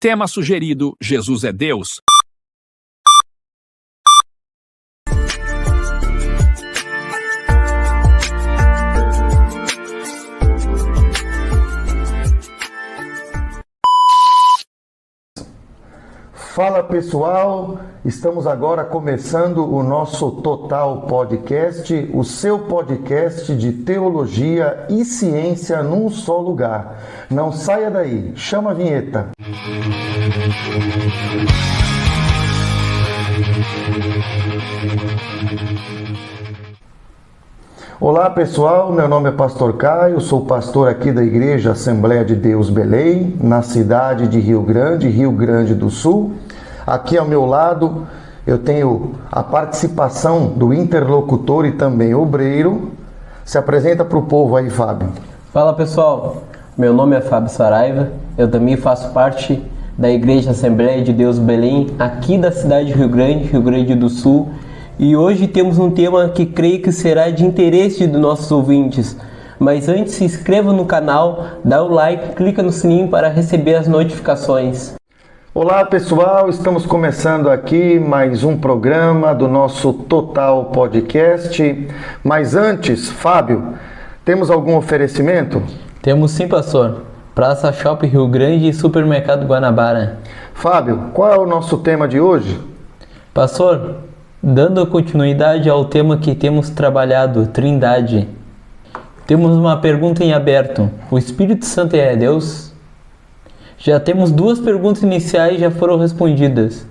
Tema sugerido: Jesus é Deus. Fala pessoal, estamos agora começando o nosso Total Podcast, o seu podcast de teologia e ciência num só lugar. Não saia daí, chama a vinheta. Olá pessoal, meu nome é Pastor Caio, sou pastor aqui da Igreja Assembleia de Deus Belém, na cidade de Rio Grande do Sul. Aqui ao meu lado eu tenho a participação do interlocutor e também obreiro. Se apresenta para o povo aí, Fábio. Fala pessoal, meu nome é Fábio Saraiva, eu também faço parte da Igreja Assembleia de Deus Belém, aqui da cidade de Rio Grande do Sul. E hoje temos um tema que creio que será de interesse dos nossos ouvintes. Mas antes, se inscreva no canal, dá o like, clica no sininho para receber as notificações. Olá pessoal, estamos começando aqui mais um programa do nosso Total Podcast. Mas antes, Fábio, temos algum oferecimento? Temos sim, pastor. Praça Shopping Rio Grande e Supermercado Guanabara. Fábio, qual é o nosso tema de hoje? Pastor, dando continuidade ao tema que temos trabalhado, Trindade, temos uma pergunta em aberto. O Espírito Santo é Deus? Já temos duas perguntas iniciais e já foram respondidas.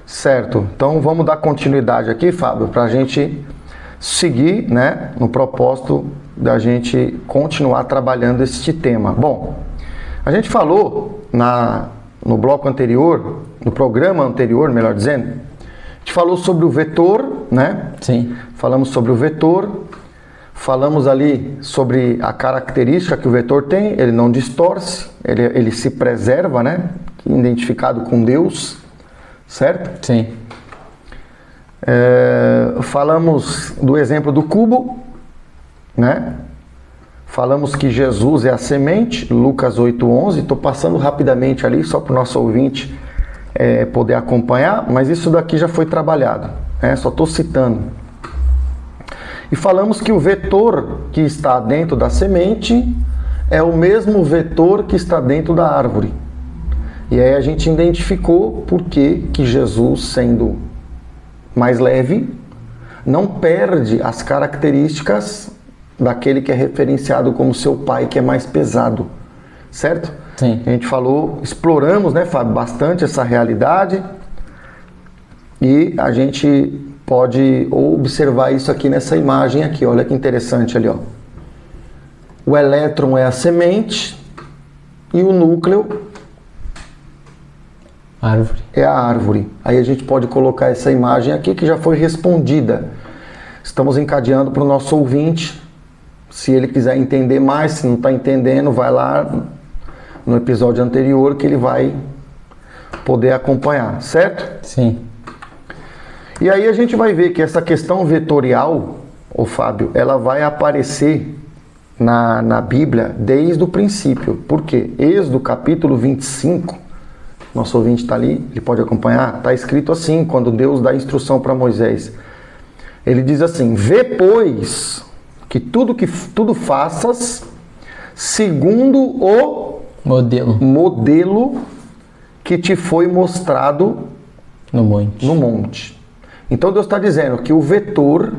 Certo, então vamos dar continuidade aqui, Fábio, para a gente seguir, né, no propósito da gente continuar trabalhando este tema. Bom, a gente falou no bloco anterior, no programa anterior, melhor dizendo, a gente falou sobre o vetor, né? Sim. Falamos sobre o vetor, falamos ali sobre a característica que o vetor tem, ele não distorce, ele se preserva, né? Identificado com Deus, certo? Sim. Falamos do exemplo do cubo, né? Falamos que Jesus é a semente, Lucas 8:11, estou passando rapidamente ali só para o nosso ouvinte poder acompanhar, mas isso daqui já foi trabalhado, né? Só estou citando. E falamos que o vetor que está dentro da semente é o mesmo vetor que está dentro da árvore. E aí a gente identificou por que Jesus, sendo mais leve, não perde as características daquele que é referenciado como seu pai, que é mais pesado, certo? Sim. A gente falou, exploramos, né, Fábio, bastante essa realidade e a gente pode observar isso aqui nessa imagem aqui, olha que interessante ali, ó. O elétron é a semente e o núcleo é a árvore. Aí a gente pode colocar essa imagem aqui que já foi respondida. Estamos encadeando para o nosso ouvinte, se ele quiser entender mais, se não está entendendo, vai lá no episódio anterior que ele vai poder acompanhar, certo? Sim. E aí a gente vai ver que essa questão vetorial, ô Fábio, ela vai aparecer na Bíblia desde o princípio. Por quê? Êxodo capítulo 25, nosso ouvinte está ali, ele pode acompanhar, está escrito assim, quando Deus dá instrução para Moisés. Ele diz assim: vê, pois, que tudo faças segundo o modelo que te foi mostrado no monte. Então Deus está dizendo que o vetor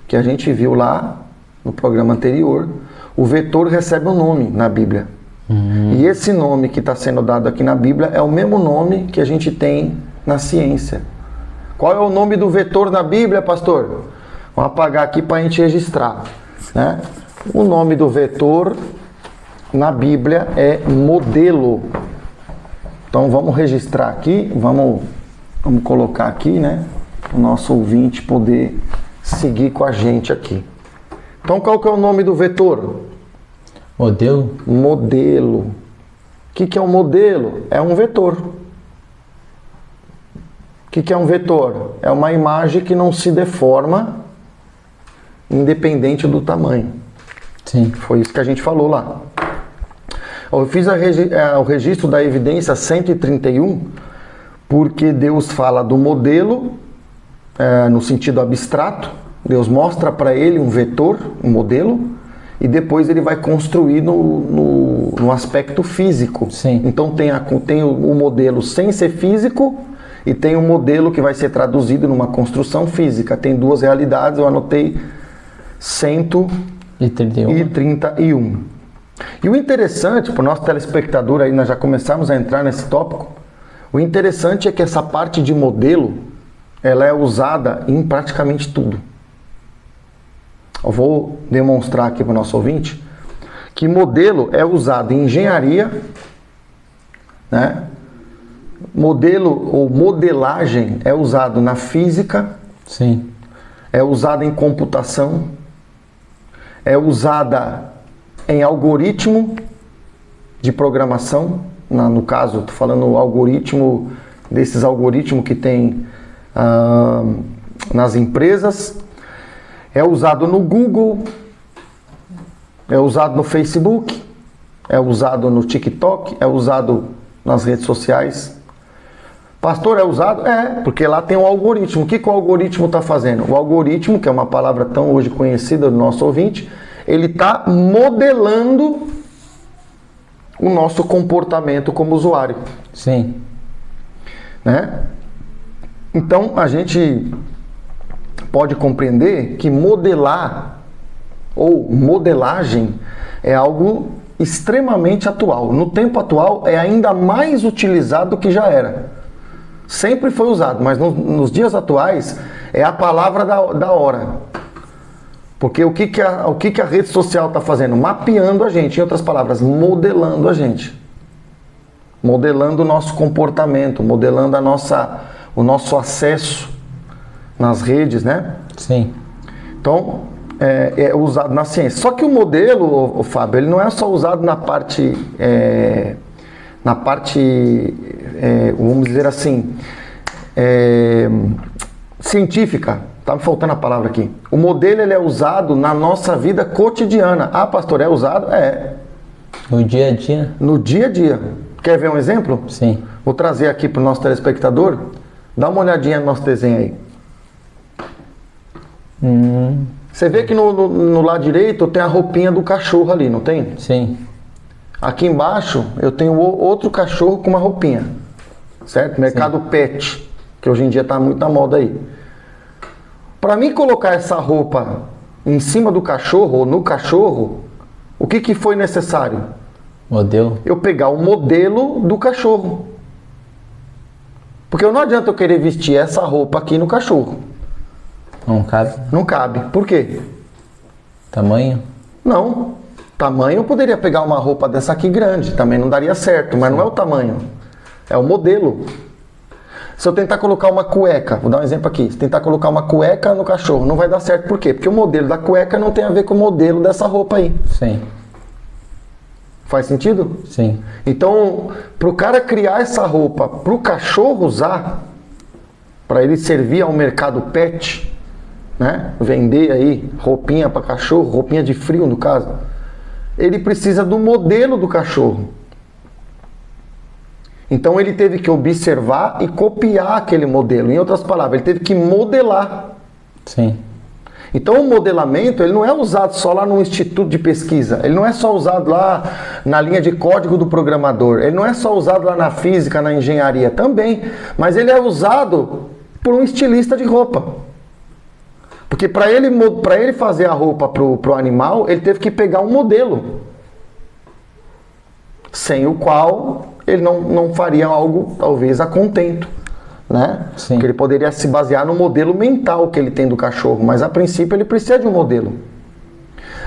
que a gente viu lá no programa anterior, o vetor recebe um nome na Bíblia. E esse nome que está sendo dado aqui na Bíblia é o mesmo nome que a gente tem na ciência. Qual é o nome do vetor na Bíblia, pastor? Vamos apagar aqui para a gente registrar, né? O nome do vetor na Bíblia é modelo. Então vamos registrar aqui, vamos colocar aqui, né? O nosso ouvinte poder seguir com a gente aqui. Então qual que é o nome do vetor? Modelo. O que é um modelo? É um vetor. O que é um vetor? É uma imagem que não se deforma independente do tamanho. Sim. Foi isso que a gente falou lá. Eu fiz o registro da evidência 131, porque Deus fala do modelo no sentido abstrato. Deus mostra para ele um vetor, um modelo, e depois ele vai construir no aspecto físico. Sim. Então tem o modelo sem ser físico e tem o modelo que vai ser traduzido numa construção física. Tem duas realidades, eu anotei 131. E o interessante, para o nosso telespectador aí, nós já começamos a entrar nesse tópico, o interessante é que essa parte de modelo, ela é usada em praticamente tudo. Eu vou demonstrar aqui para o nosso ouvinte que modelo é usado em engenharia, né? Modelo ou modelagem é usado na física, Sim. é usado em computação, é usada em algoritmo de programação. No caso, estou falando algoritmo, desses algoritmos que tem nas empresas. É usado no Google, é usado no Facebook, é usado no TikTok, é usado nas redes sociais. Pastor, é usado? É, porque lá tem um algoritmo. O que o algoritmo está fazendo? O algoritmo, que é uma palavra tão hoje conhecida do nosso ouvinte, ele está modelando o nosso comportamento como usuário. Sim. Né? Então, a gente pode compreender que modelar ou modelagem é algo extremamente atual. No tempo atual é ainda mais utilizado do que já era. Sempre foi usado, mas nos dias atuais é a palavra da hora. Porque o que a rede social está fazendo? Mapeando a gente, em outras palavras, modelando a gente. Modelando o nosso comportamento, modelando o nosso acesso nas redes, né? Sim. Então, é usado na ciência. Só que o modelo, Fábio, ele não é só usado na parte, vamos dizer assim, científica. Tá me faltando a palavra aqui. O modelo, ele é usado na nossa vida cotidiana. Ah, pastor, é usado? É. No dia a dia? No dia a dia. Quer ver um exemplo? Sim. Vou trazer aqui para o nosso telespectador. Dá uma olhadinha no nosso desenho aí. Você vê que no lado direito tem a roupinha do cachorro ali, não tem? Sim. Aqui embaixo eu tenho outro cachorro com uma roupinha, certo? Mercado pet, que hoje em dia está muito na moda aí. Para mim colocar essa roupa em cima do cachorro ou no cachorro, o que foi necessário? Modelo? Eu pegar o modelo do cachorro. Porque não adianta eu querer vestir essa roupa aqui no cachorro. Não cabe? Não cabe. Por quê? Tamanho? Não. Tamanho eu poderia pegar uma roupa dessa aqui grande, também não daria certo, mas não é o tamanho, é o modelo. Se eu tentar colocar uma cueca, vou dar um exemplo aqui, se tentar colocar uma cueca no cachorro, não vai dar certo. Por quê? Porque o modelo da cueca não tem a ver com o modelo dessa roupa aí. Sim. Faz sentido? Sim. Então, para o cara criar essa roupa para o cachorro usar, para ele servir ao mercado pet, né? Vender aí roupinha para cachorro, roupinha de frio no caso, ele precisa do modelo do cachorro. Então ele teve que observar e copiar aquele modelo. Em outras palavras, ele teve que modelar. Sim. Então o modelamento, ele não é usado só lá no instituto de pesquisa, ele não é só usado lá na linha de código do programador, ele não é só usado lá na física, na engenharia também, mas ele é usado por um estilista de roupa. Porque para ele fazer a roupa pro animal, ele teve que pegar um modelo, sem o qual ele não faria algo, talvez, a contento, né? Sim. Porque ele poderia se basear no modelo mental que ele tem do cachorro, mas a princípio ele precisa de um modelo.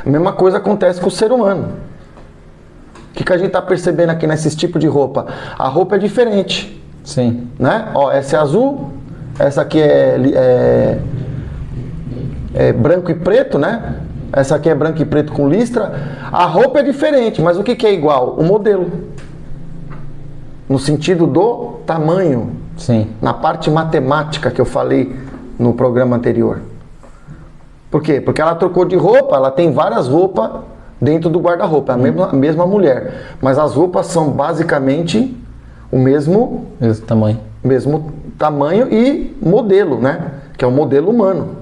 A mesma coisa acontece com o ser humano. O que a gente está percebendo aqui nesses tipos de roupa? A roupa é diferente. Sim. Né? Ó, essa é azul, essa aqui é branco e preto, né? Essa aqui é branco e preto com listra. A roupa é diferente, mas o que é igual? O modelo. No sentido do tamanho. Sim. Na parte matemática que eu falei no programa anterior. Por quê? Porque ela trocou de roupa, ela tem várias roupas dentro do guarda-roupa, a mesma mulher. Mas as roupas são basicamente o mesmo tamanho e modelo, né? Que é o modelo humano.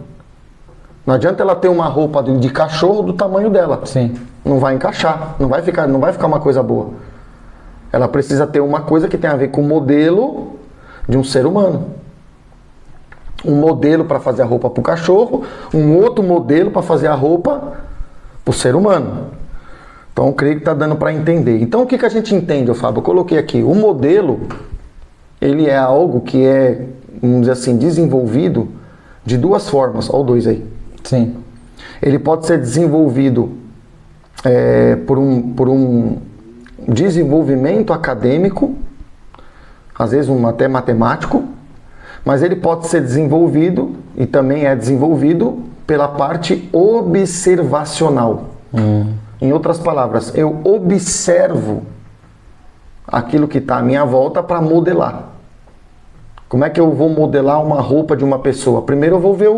Não adianta ela ter uma roupa de cachorro do tamanho dela. Sim. Não vai encaixar, não vai ficar uma coisa boa. Ela precisa ter uma coisa que tem a ver com o modelo de um ser humano. Um modelo para fazer a roupa para o cachorro, um outro modelo para fazer a roupa para o ser humano. Então, eu creio que está dando para entender. Então, o que a gente entende, Fábio? Eu coloquei aqui, o modelo, ele é algo que é, vamos dizer assim, desenvolvido de duas formas. Olha o 2 aí. Sim. Ele pode ser desenvolvido por um desenvolvimento acadêmico, às vezes até matemático, mas ele pode ser desenvolvido, e também é desenvolvido, pela parte observacional. Em outras palavras, eu observo aquilo que está à minha volta para modelar. Como é que eu vou modelar uma roupa de uma pessoa? Primeiro eu vou ver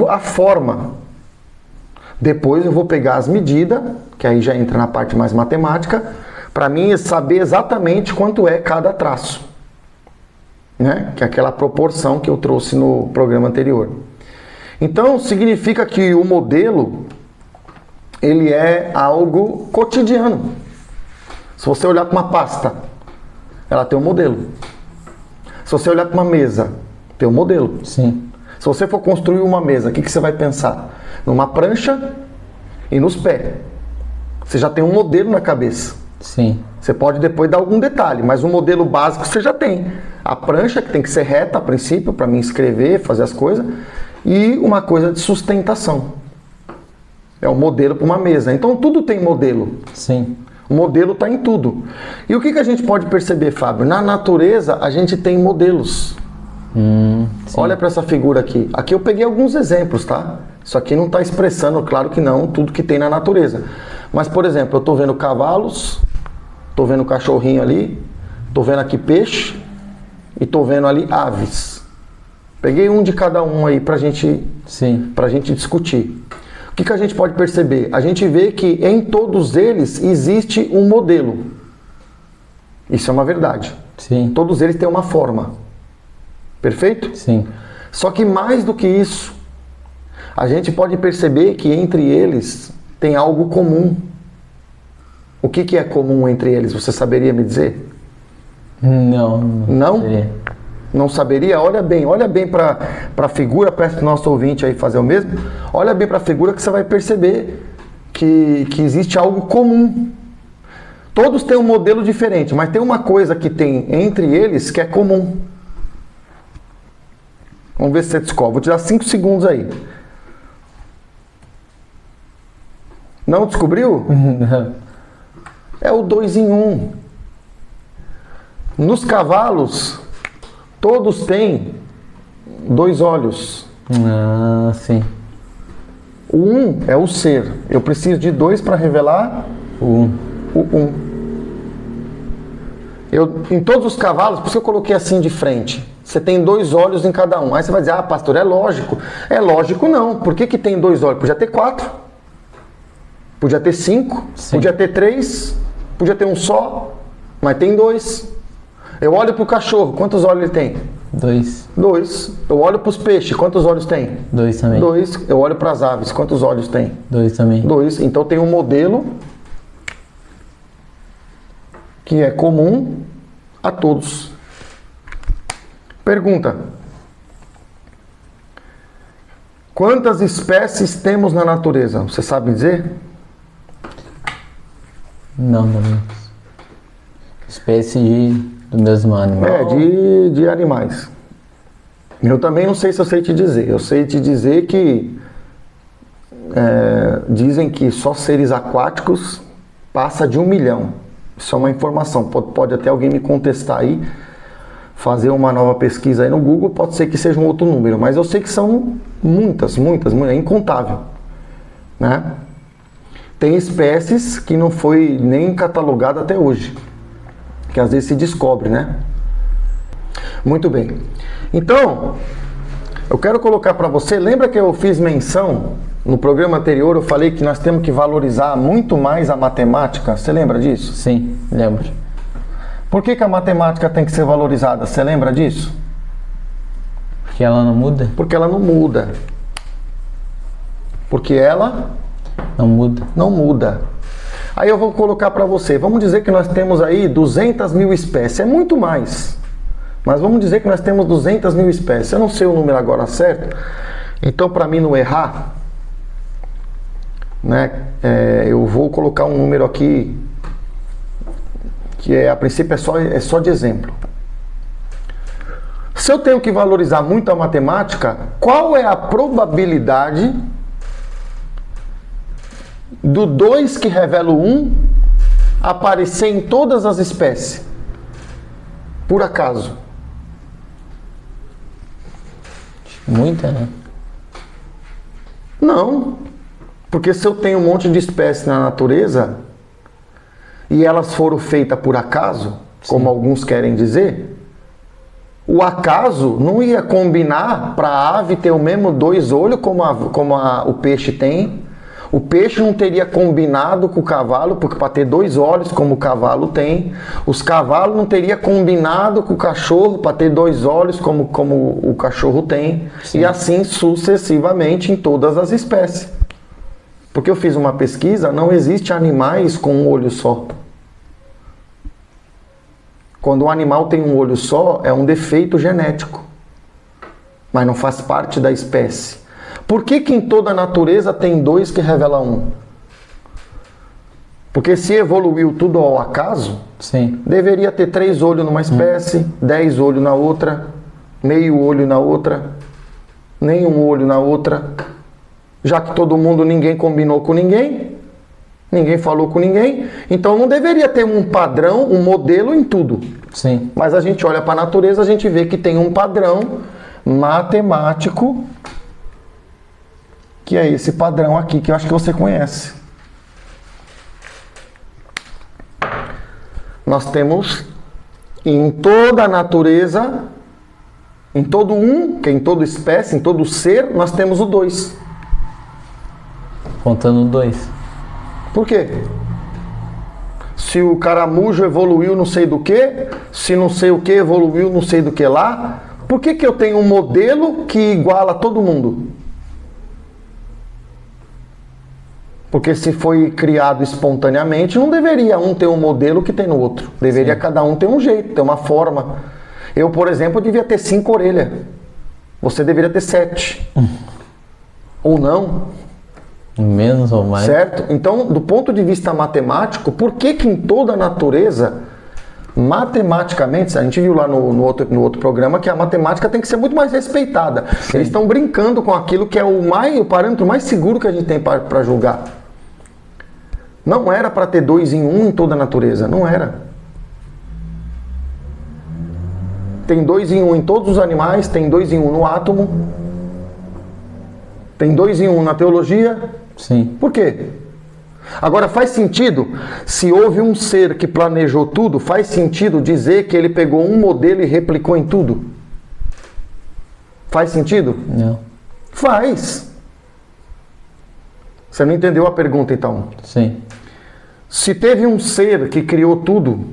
a forma. Depois eu vou pegar as medidas, que aí já entra na parte mais matemática, para mim saber exatamente quanto é cada traço. Né? Que é aquela proporção que eu trouxe no programa anterior. Então, significa que o modelo, ele é algo cotidiano. Se você olhar para uma pasta, ela tem um modelo. Se você olhar para uma mesa, tem um modelo. Sim. Se você for construir uma mesa, o que você vai pensar? Numa prancha e nos pés. Você já tem um modelo na cabeça. Sim. Você pode depois dar algum detalhe, mas o modelo básico você já tem. A prancha, que tem que ser reta a princípio, para mim escrever, fazer as coisas, e uma coisa de sustentação. É um modelo para uma mesa. Então tudo tem modelo. Sim. O modelo está em tudo. E o que a gente pode perceber, Fábio? Na natureza a gente tem modelos. Olha para essa figura aqui. Aqui eu peguei alguns exemplos, tá? Isso aqui não está expressando, claro que não, tudo que tem na natureza. Mas, por exemplo, eu estou vendo cavalos, estou vendo cachorrinho ali, estou vendo aqui peixe e estou vendo ali aves. Peguei um de cada um aí para gente discutir. O que a gente pode perceber? A gente vê que em todos eles existe um modelo. Isso é uma verdade. Sim. Todos eles têm uma forma. Perfeito? Sim. Só que mais do que isso, a gente pode perceber que entre eles tem algo comum. O que é comum entre eles? Você saberia me dizer? Não? Saberia. Não saberia? Olha bem para a figura, peço para o nosso ouvinte aí fazer o mesmo. Olha bem para a figura que você vai perceber que existe algo comum. Todos têm um modelo diferente, mas tem uma coisa que tem entre eles que é comum. Vamos ver se você descobre. Vou te dar 5 segundos aí. Não descobriu? Não. É o 2 em 1. Nos cavalos, todos têm 2 olhos. Ah, sim. O 1 é o ser. Eu preciso de 2 para revelar o 1. Em todos os cavalos, por isso que eu coloquei assim de frente. Você tem 2 olhos em cada um. Aí você vai dizer, pastor, é lógico. É lógico não. Por que tem 2 olhos? Podia ter 4. Podia ter 5. Sim. Podia ter 3. Podia ter um só. Mas tem 2. Eu olho para o cachorro. Quantos olhos ele tem? 2. 2. Eu olho para os peixes. Quantos olhos tem? 2 também. 2. Eu olho para as aves. Quantos olhos tem? 2 também. 2. Então tem um modelo que é comum a todos. Pergunta: quantas espécies temos na natureza? Você sabe dizer? Não. Espécie do mesmo animal. De animais. Eu também não sei se eu sei te dizer. Eu sei te dizer que dizem que só seres aquáticos passa de 1 milhão. Isso é uma informação. Pode até alguém me contestar aí, fazer uma nova pesquisa aí no Google, pode ser que seja um outro número, mas eu sei que são muitas, é incontável, né? Tem espécies que não foi nem catalogada até hoje, que às vezes se descobre, né? Muito bem. Então, eu quero colocar para você, lembra que eu fiz menção No programa anterior eu falei que nós temos que valorizar muito mais a matemática. Você lembra disso? Sim, lembro. Por que a matemática tem que ser valorizada? Você lembra disso? Porque ela não muda? Porque ela não muda. Porque ela Não muda. não muda. Aí eu vou colocar para você. Vamos dizer que nós temos aí 200 mil espécies. É muito mais. Mas vamos dizer que nós temos 200 mil espécies. Eu não sei o número agora certo. Então, para mim não errar, né, eu vou colocar um número aqui que a princípio é só de exemplo. Se eu tenho que valorizar muito a matemática, qual é a probabilidade do 2 que revela o 1 aparecer em todas as espécies? Por acaso? Muita, né? Não. Porque se eu tenho um monte de espécies na natureza e elas foram feitas por acaso, como alguns querem dizer, o acaso não ia combinar para a ave ter o mesmo 2 olhos como o peixe tem. O peixe não teria combinado com o cavalo, porque para ter 2 olhos como o cavalo tem. Os cavalos não teriam combinado com o cachorro para ter 2 olhos como o cachorro tem. Sim. E assim sucessivamente em todas as espécies. Porque eu fiz uma pesquisa, não existe animais com um olho só. Quando um animal tem um olho só, é um defeito genético. Mas não faz parte da espécie. Por que em toda a natureza tem 2 que revela 1? Porque se evoluiu tudo ao acaso, Sim. deveria ter 3 olhos numa espécie, 10 olhos na outra, meio olho na outra, nenhum olho na outra. Já que todo mundo, ninguém combinou com ninguém, ninguém falou com ninguém, então não deveria ter um padrão, um modelo em tudo. Sim. Mas a gente olha para a natureza, a gente vê que tem um padrão matemático, que é esse padrão aqui, que eu acho que você conhece. Nós temos em toda a natureza, em todo que é em toda espécie, em todo ser, nós temos o 2. Contando 2. Por quê? Se o caramujo evoluiu não sei do que, se não sei o que evoluiu não sei do que lá, por que eu tenho um modelo que iguala todo mundo? Porque se foi criado espontaneamente, não deveria um ter um modelo que tem no outro. Deveria Sim. cada um ter um jeito, ter uma forma. Eu, por exemplo, devia ter 5 orelhas. Você deveria ter 7. Ou não. Menos ou mais. Certo? Então, do ponto de vista matemático, por que em toda a natureza, matematicamente, a gente viu lá no outro programa que a matemática tem que ser muito mais respeitada. Sim. Eles estão brincando com aquilo que é o parâmetro mais seguro que a gente tem para julgar. Não era para ter 2 em 1 em toda a natureza, não era. Tem 2 em 1 em todos os animais, tem 2 em 1 no átomo, tem 2 em 1 na teologia. Sim. Por quê? Agora, faz sentido, se houve um ser que planejou tudo, faz sentido dizer que ele pegou um modelo e replicou em tudo? Faz sentido? Não. Faz. Você não entendeu a pergunta, então? Sim. Se teve um ser que criou tudo,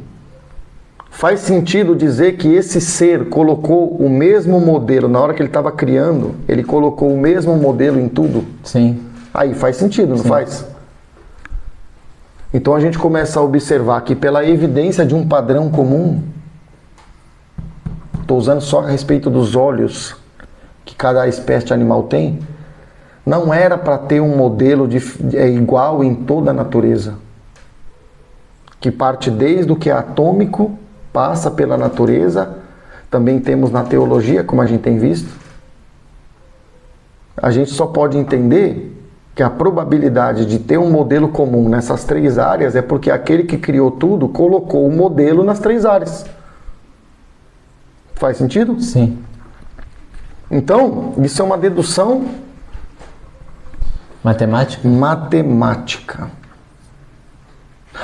faz sentido dizer que esse ser colocou o mesmo modelo, na hora que ele estava criando, ele colocou o mesmo modelo em tudo? Sim. Aí faz sentido, não Sim. faz? Então a gente começa a observar que pela evidência de um padrão comum, estou usando só a respeito dos olhos que cada espécie de animal tem, não era para ter um modelo igual em toda a natureza, que parte desde o que é atômico, passa pela natureza, também temos na teologia, como a gente tem visto. A gente só pode entender que a probabilidade de ter um modelo comum nessas 3 áreas é porque aquele que criou tudo colocou o modelo nas 3 áreas. Faz sentido? Sim. Então, isso é uma dedução Matemática? matemática.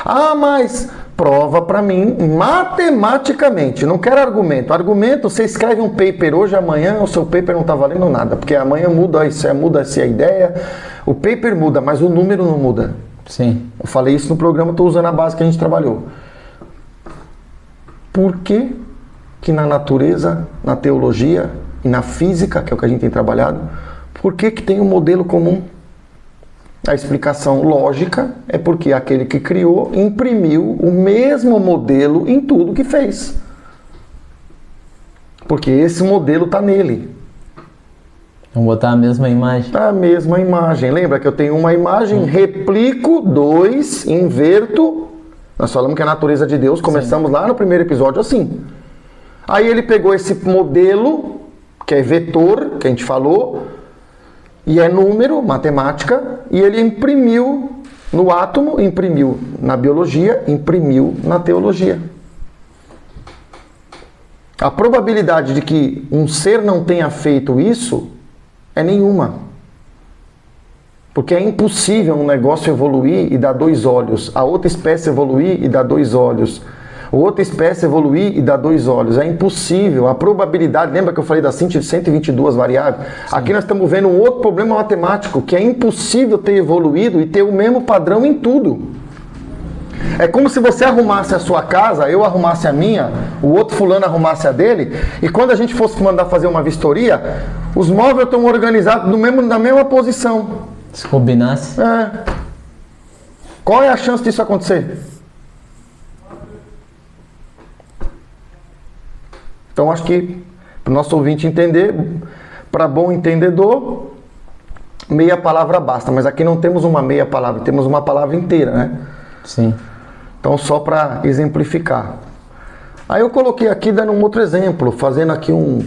Ah, mas Prova para mim matematicamente. Não quero argumento. Argumento, você escreve um paper hoje, amanhã o seu paper não está valendo nada, porque amanhã muda-se a ideia, o paper muda, mas o número não muda. Sim. Eu falei isso no programa, estou usando a base que a gente trabalhou. Por que na natureza, na teologia e na física, que é o que a gente tem trabalhado, por que tem um modelo comum? A explicação lógica é porque aquele que criou imprimiu o mesmo modelo em tudo que fez. Porque esse modelo está nele. Vamos botar a mesma imagem. A mesma imagem. Lembra que eu tenho uma imagem, replico, 2, inverto. Nós falamos que a natureza de Deus, começamos lá no primeiro episódio assim. Aí ele pegou esse modelo, que é vetor, que a gente falou, e é número, matemática, e ele imprimiu no átomo, imprimiu na biologia, imprimiu na teologia. A probabilidade de que um ser não tenha feito isso é nenhuma. Porque é impossível um negócio evoluir e dar 2 olhos, a outra espécie evoluir e dar 2 olhos, outra espécie evoluir e dar 2 olhos. É impossível. A probabilidade, lembra que eu falei da síntese de 122 variáveis? Sim. Aqui nós estamos vendo um outro problema matemático, que é impossível ter evoluído e ter o mesmo padrão em tudo. É como se você arrumasse a sua casa, eu arrumasse a minha, o outro fulano arrumasse a dele, e quando a gente fosse mandar fazer uma vistoria, os móveis estão organizados na mesma posição. Se combinasse. Qual é a chance disso acontecer? Então acho que para o nosso ouvinte entender, para bom entendedor, meia palavra basta. Mas aqui não temos uma meia palavra, temos uma palavra inteira, né? Sim. Então só para exemplificar. Aí eu coloquei aqui dando um outro exemplo, fazendo aqui um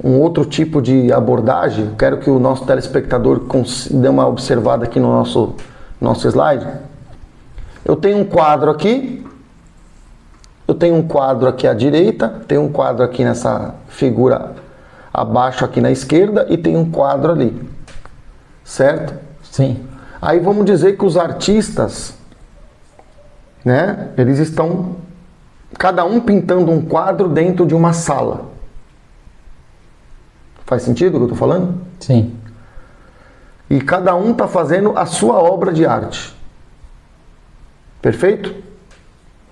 outro tipo de abordagem. Quero que o nosso telespectador dê uma observada aqui no nosso slide. Eu tenho um quadro aqui. Eu tenho um quadro aqui à direita, tenho um quadro aqui nessa figura abaixo aqui na esquerda e tem um quadro ali. Certo? Sim. Aí vamos dizer que os artistas, né, eles estão cada um pintando um quadro dentro de uma sala. Faz sentido o que eu estou falando? Sim. E cada um está fazendo a sua obra de arte. Perfeito?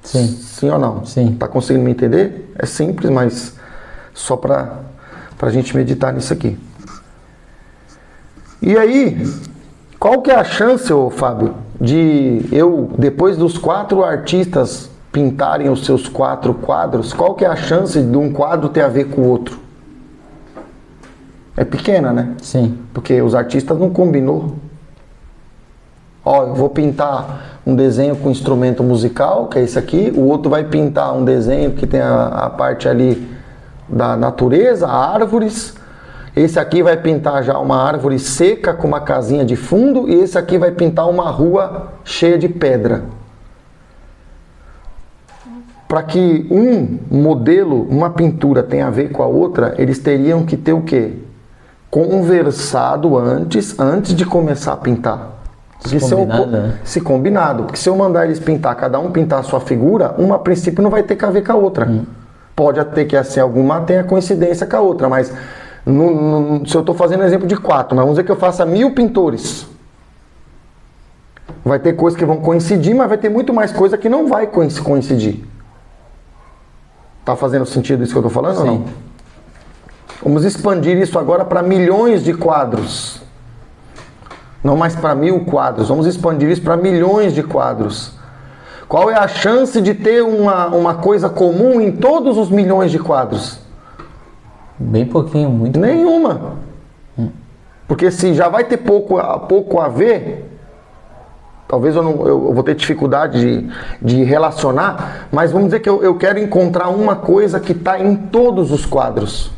Sim. Sim ou não? Sim. Está conseguindo me entender? É simples, mas só para a gente meditar nisso aqui. E aí, qual que é a chance, ô Fábio, de eu, depois dos 4 artistas pintarem os seus 4 quadros, qual que é a chance de um quadro ter a ver com o outro? É pequena, né? Sim. Porque os artistas não combinou. Ó, eu vou pintar um desenho com instrumento musical, que é esse aqui. O outro vai pintar um desenho que tem a parte ali da natureza, árvores. Esse aqui vai pintar já uma árvore seca com uma casinha de fundo. E esse aqui vai pintar uma rua cheia de pedra. Para que um modelo, uma pintura tenha a ver com a outra, eles teriam que ter o quê? Conversado antes de começar a pintar. Se combinado. Porque se eu mandar eles pintar, cada um pintar a sua figura, uma a princípio não vai ter que a ver com a outra. Pode até que assim, alguma tenha coincidência com a outra, mas se eu estou fazendo exemplo de 4, mas vamos dizer que eu faça 1000 pintores. Vai ter coisas que vão coincidir, mas vai ter muito mais coisa que não vai coincidir. Tá fazendo sentido isso que eu estou falando? Sim. Ou não? Vamos expandir isso agora para milhões de quadros. Não mais para 1000 quadros. Vamos expandir isso para milhões de quadros. Qual é a chance de ter uma coisa comum em todos os milhões de quadros? Bem pouquinho, muito. Nenhuma. Porque se já vai ter pouco a ver, talvez eu vou ter dificuldade de relacionar, mas vamos dizer que eu quero encontrar uma coisa que está em todos os quadros.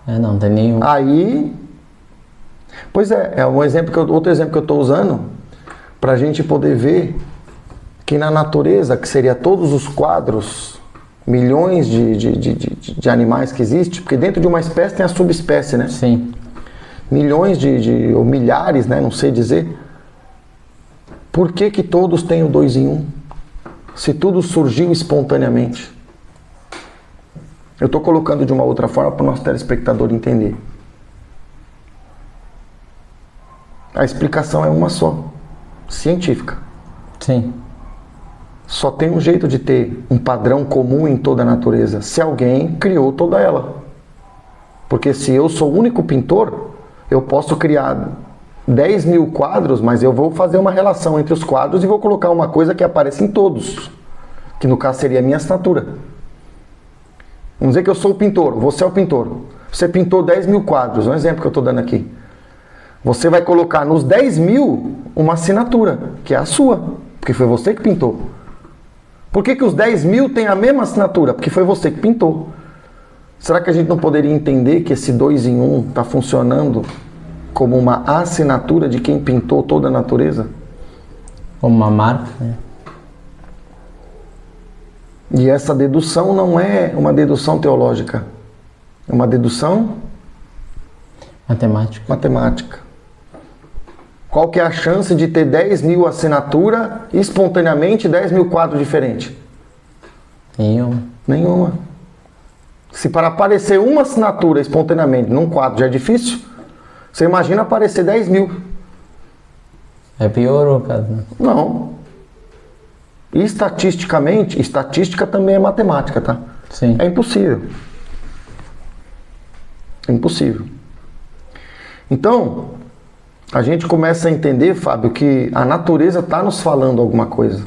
Não tem nenhum. Aí, pois é um exemplo outro exemplo que eu estou usando para a gente poder ver que na natureza, que seria todos os quadros, milhões de animais que existem, porque dentro de uma espécie tem a subespécie, né? Sim. Milhões ou milhares, né? Não sei dizer. Por que todos têm o 2 em 1? se tudo surgiu espontaneamente? Eu estou colocando de uma outra forma para o nosso telespectador entender. A explicação é uma só, científica. Sim. Só tem um jeito de ter um padrão comum em toda a natureza, se alguém criou toda ela. Porque se eu sou o único pintor, eu posso criar 10 mil quadros, mas eu vou fazer uma relação entre os quadros e vou colocar uma coisa que apareça em todos, que no caso seria a minha assinatura. Vamos dizer que eu sou o pintor, você é o pintor. Você pintou 10 mil quadros, um exemplo que eu estou dando aqui. Você vai colocar nos 10 mil uma assinatura, que é a sua, porque foi você que pintou. Por que os 10 mil têm a mesma assinatura? Porque foi você que pintou. Será que a gente não poderia entender que esse 2 em 1 está funcionando como uma assinatura de quem pintou toda a natureza? Como uma marca, né? E essa dedução não é uma dedução teológica. É uma dedução matemática. Qual que é a chance de ter 10 mil assinatura espontaneamente, 10 mil quadros diferentes? Nenhuma. Se para aparecer uma assinatura espontaneamente num quadro já é difícil, você imagina aparecer 10 mil. É pior, cara? Não. E estatisticamente, estatística também é matemática, tá? Sim. É impossível. É impossível. Então, a gente começa a entender, Fábio, que a natureza está nos falando alguma coisa.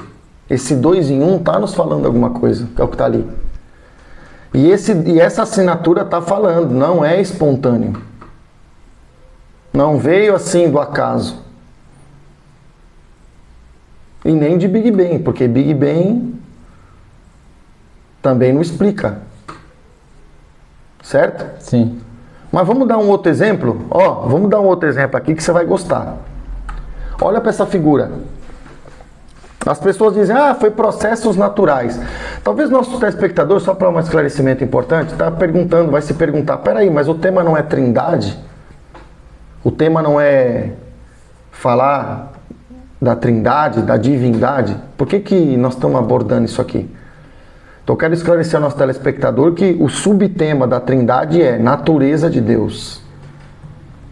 Esse 2 em 1 está nos falando alguma coisa, que é o que está ali. E essa assinatura está falando, não é espontâneo. Não veio assim do acaso. E nem de Big Bang, porque Big Bang também não explica. Certo? Sim. Mas vamos dar um outro exemplo? Vamos dar um outro exemplo aqui que você vai gostar. Olha para essa figura. As pessoas dizem, foi processos naturais. Talvez nosso telespectador, só para um esclarecimento importante, vai se perguntar, peraí, mas o tema não é trindade? O tema não é falar da trindade, da divindade? Por que nós estamos abordando isso aqui? Então eu quero esclarecer ao nosso telespectador que o subtema da trindade é natureza de Deus.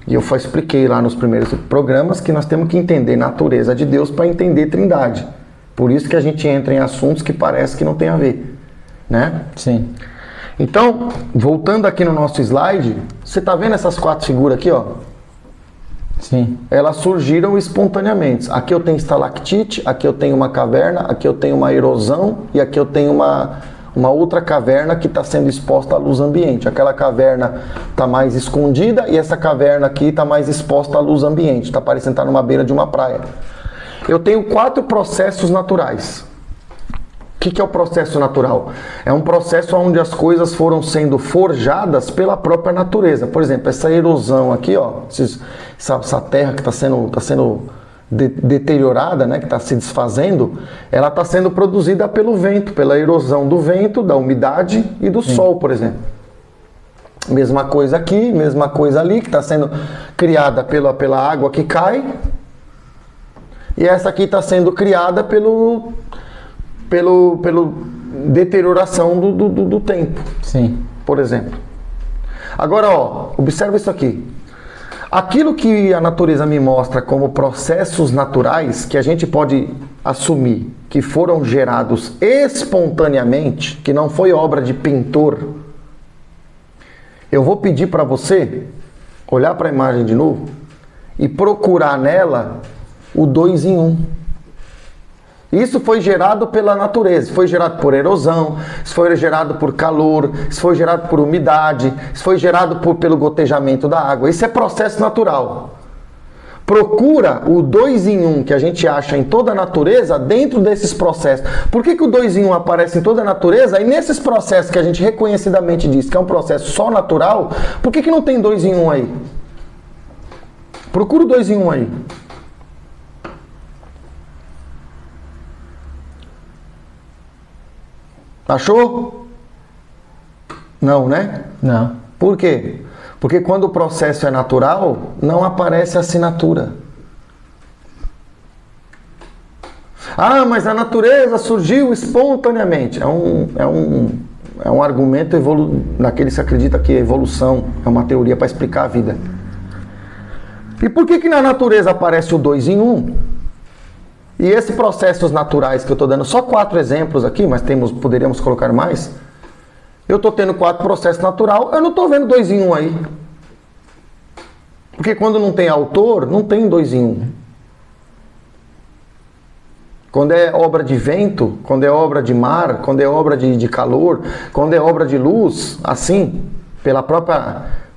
E eu expliquei lá nos primeiros programas que nós temos que entender natureza de Deus para entender trindade. Por isso que a gente entra em assuntos que parece que não tem a ver, né? Sim. Então, voltando aqui no nosso slide, você está vendo essas 4 figuras aqui, ó? Sim. Elas surgiram espontaneamente. Aqui eu tenho estalactite, aqui eu tenho uma caverna, aqui eu tenho uma erosão e aqui eu tenho uma outra caverna que está sendo exposta à luz ambiente. Aquela caverna está mais escondida e essa caverna aqui está mais exposta à luz ambiente. Está parecendo estar numa beira de uma praia. Eu tenho 4 processos naturais. O que é o processo natural? É um processo onde as coisas foram sendo forjadas pela própria natureza. Por exemplo, essa erosão aqui, ó, essa terra que está sendo deteriorada, né, que está se desfazendo, ela está sendo produzida pelo vento, pela erosão do vento, da umidade e do sol, por exemplo. Mesma coisa aqui, mesma coisa ali, que está sendo criada pela água que cai. E essa aqui está sendo criada pelo deterioração do tempo. Sim. Por exemplo. Agora, observa isso aqui. Aquilo que a natureza me mostra como processos naturais, que a gente pode assumir que foram gerados espontaneamente, que não foi obra de pintor, eu vou pedir para você olhar para a imagem de novo e procurar nela o 2 em 1. Isso foi gerado pela natureza, foi gerado por erosão, isso foi gerado por calor, isso foi gerado por umidade, isso foi gerado pelo gotejamento da água. Isso é processo natural. Procura o 2 em 1 que a gente acha em toda a natureza dentro desses processos. Por que o 2 em 1 aparece em toda a natureza e nesses processos que a gente reconhecidamente diz que é um processo só natural, por que não tem 2 em 1 aí? Procura o 2 em 1 aí. Achou? Não, né? Não. Por quê? Porque quando o processo é natural, não aparece assinatura. Ah, mas a natureza surgiu espontaneamente. É um argumento naquele que se acredita que a evolução é uma teoria para explicar a vida. E por que na natureza aparece o 2 em 1? E esses processos naturais que eu estou dando, só 4 exemplos aqui, mas poderíamos colocar mais. Eu estou tendo 4 processos naturais, eu não estou vendo 2 em 1 aí. Porque quando não tem autor, não tem 2 em 1. Quando é obra de vento, quando é obra de mar, quando é obra de calor, quando é obra de luz, assim,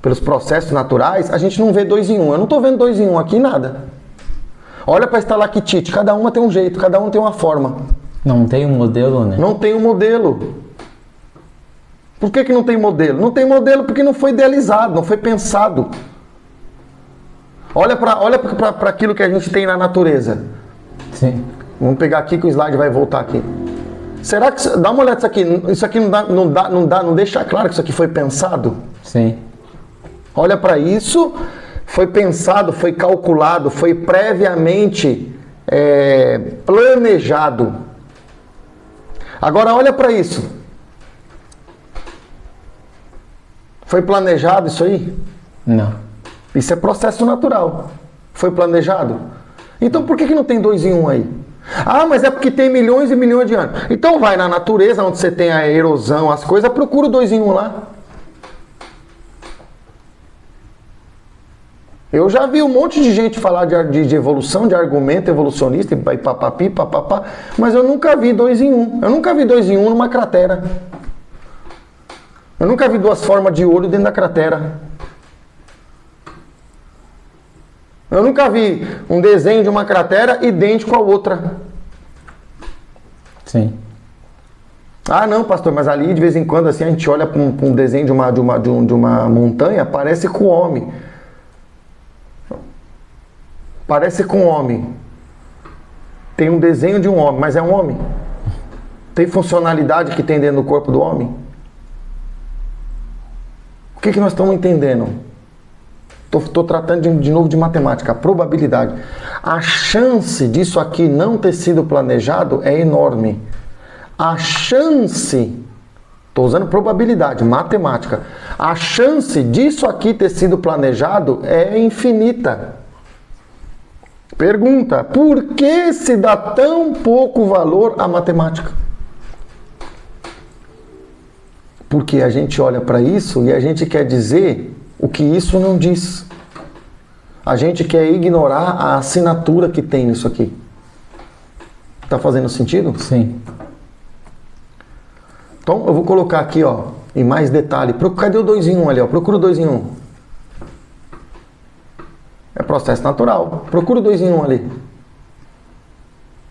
pelos processos naturais, a gente não vê 2 em 1. Eu não estou vendo 2 em 1 aqui, nada. Olha para a estalactite, cada uma tem um jeito, cada uma tem uma forma. Não tem um modelo, né? Não tem um modelo. Por que não tem modelo? Não tem modelo porque não foi idealizado, não foi pensado. Olha para aquilo que a gente tem na natureza. Sim. Vamos pegar aqui que o slide vai voltar aqui. Será que... Dá uma olhada nisso aqui. Isso aqui não deixa claro que isso aqui foi pensado? Sim. Olha para isso. Foi pensado, foi calculado, foi previamente planejado. Agora olha para isso. Foi planejado isso aí? Não. Isso é processo natural. Foi planejado? Então por que não tem 2 em 1 aí? Ah, mas é porque tem milhões e milhões de anos. Então vai na natureza, onde você tem a erosão, as coisas, procura o 2 em 1 lá. Eu já vi um monte de gente falar de evolução, de argumento evolucionista, e papapi, papapá, mas eu nunca vi 2 em 1. Eu nunca vi 2 em 1 numa cratera. Eu nunca vi 2 formas de olho dentro da cratera. Eu nunca vi um desenho de uma cratera idêntico à outra. Sim. Ah, não, pastor, mas ali de vez em quando assim a gente olha para um desenho de uma montanha, parece com o homem. Parece com o homem. Tem um desenho de um homem, mas é um homem. Tem funcionalidade que tem dentro do corpo do homem? O que nós estamos entendendo? Estou tratando de novo de matemática, a probabilidade. A chance disso aqui não ter sido planejado é enorme. A chance, estou usando probabilidade, matemática. A chance disso aqui ter sido planejado é infinita. Pergunta, por que se dá tão pouco valor à matemática? Porque a gente olha para isso e a gente quer dizer o que isso não diz. A gente quer ignorar a assinatura que tem nisso aqui. Tá fazendo sentido? Sim. Então eu vou colocar aqui, ó, em mais detalhe. Cadê o 2 em 1 ali, ó? Procura o 2 em 1. É processo natural. Procura o 2 em 1 ali.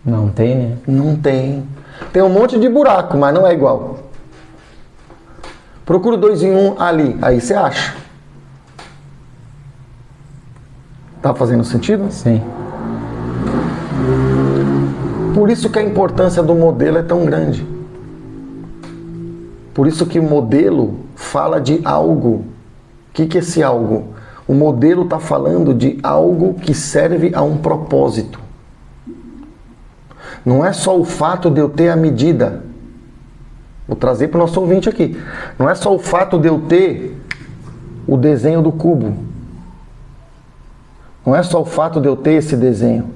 Não tem, né? Não tem. Tem um monte de buraco, mas não é igual. Procura o 2 em 1 ali. Aí você acha. Tá fazendo sentido? Sim. Por isso que a importância do modelo é tão grande. Por isso que o modelo fala de algo. O que é esse algo? O modelo está falando de algo que serve a um propósito. Não é só o fato de eu ter a medida. Vou trazer para o nosso ouvinte aqui. Não é só o fato de eu ter o desenho do cubo. Não é só o fato de eu ter esse desenho.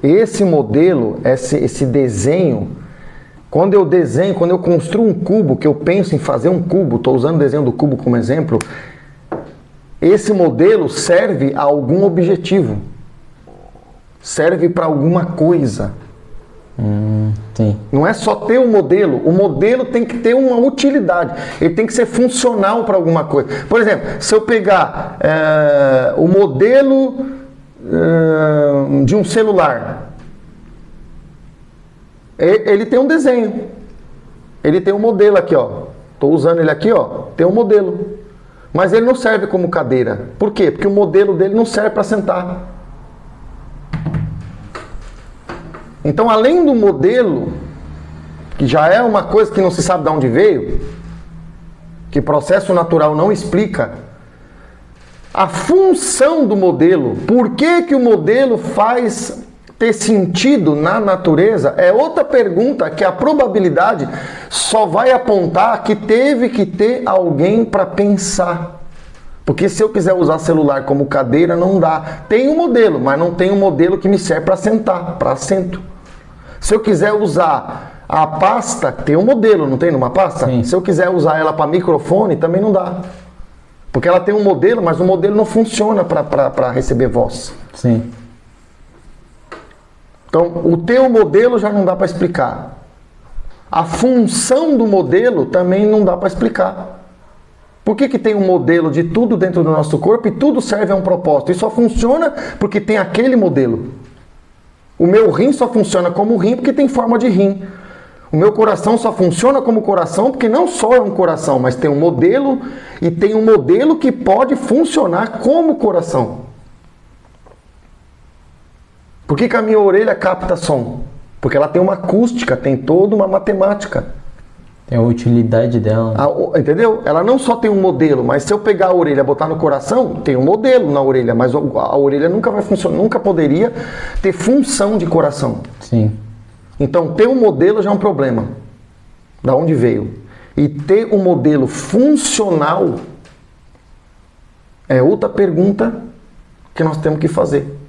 Esse modelo, esse desenho, quando eu desenho, quando eu construo um cubo, que eu penso em fazer um cubo, estou usando o desenho do cubo como exemplo, esse modelo serve a algum objetivo. Serve para alguma coisa. Sim. Não é só ter o modelo tem que ter uma utilidade, ele tem que ser funcional para alguma coisa. Por exemplo, se eu pegar o modelo de um celular, ele tem um desenho, ele tem um modelo aqui, ó. Estou usando ele aqui, ó. Tem um modelo, mas ele não serve como cadeira. Por quê? Porque o modelo dele não serve para sentar. Então, além do modelo, que já é uma coisa que não se sabe de onde veio, que processo natural não explica, a função do modelo, por que o modelo ter sentido na natureza é outra pergunta que a probabilidade só vai apontar que teve que ter alguém para pensar. Porque se eu quiser usar celular como cadeira, não dá. Tem um modelo, mas não tem um modelo que me serve para sentar, para assento. Se eu quiser usar a pasta, tem um modelo, não tem numa pasta? Sim. Se eu quiser usar ela para microfone, também não dá. Porque ela tem um modelo, mas o modelo não funciona para receber voz. Sim. Então, o teu modelo já não dá para explicar. A função do modelo também não dá para explicar. Por que tem um modelo de tudo dentro do nosso corpo e tudo serve a um propósito? E só funciona porque tem aquele modelo. O meu rim só funciona como rim porque tem forma de rim. O meu coração só funciona como coração porque não só é um coração, mas tem um modelo e tem um modelo que pode funcionar como coração. Por que a minha orelha capta som? Porque ela tem uma acústica, tem toda uma matemática. Tem a utilidade dela. Entendeu? Ela não só tem um modelo, mas se eu pegar a orelha e botar no coração, tem um modelo na orelha, mas a orelha nunca vai funcionar, nunca poderia ter função de coração. Sim. Então, ter um modelo já é um problema. Da onde veio? E ter um modelo funcional é outra pergunta que nós temos que fazer.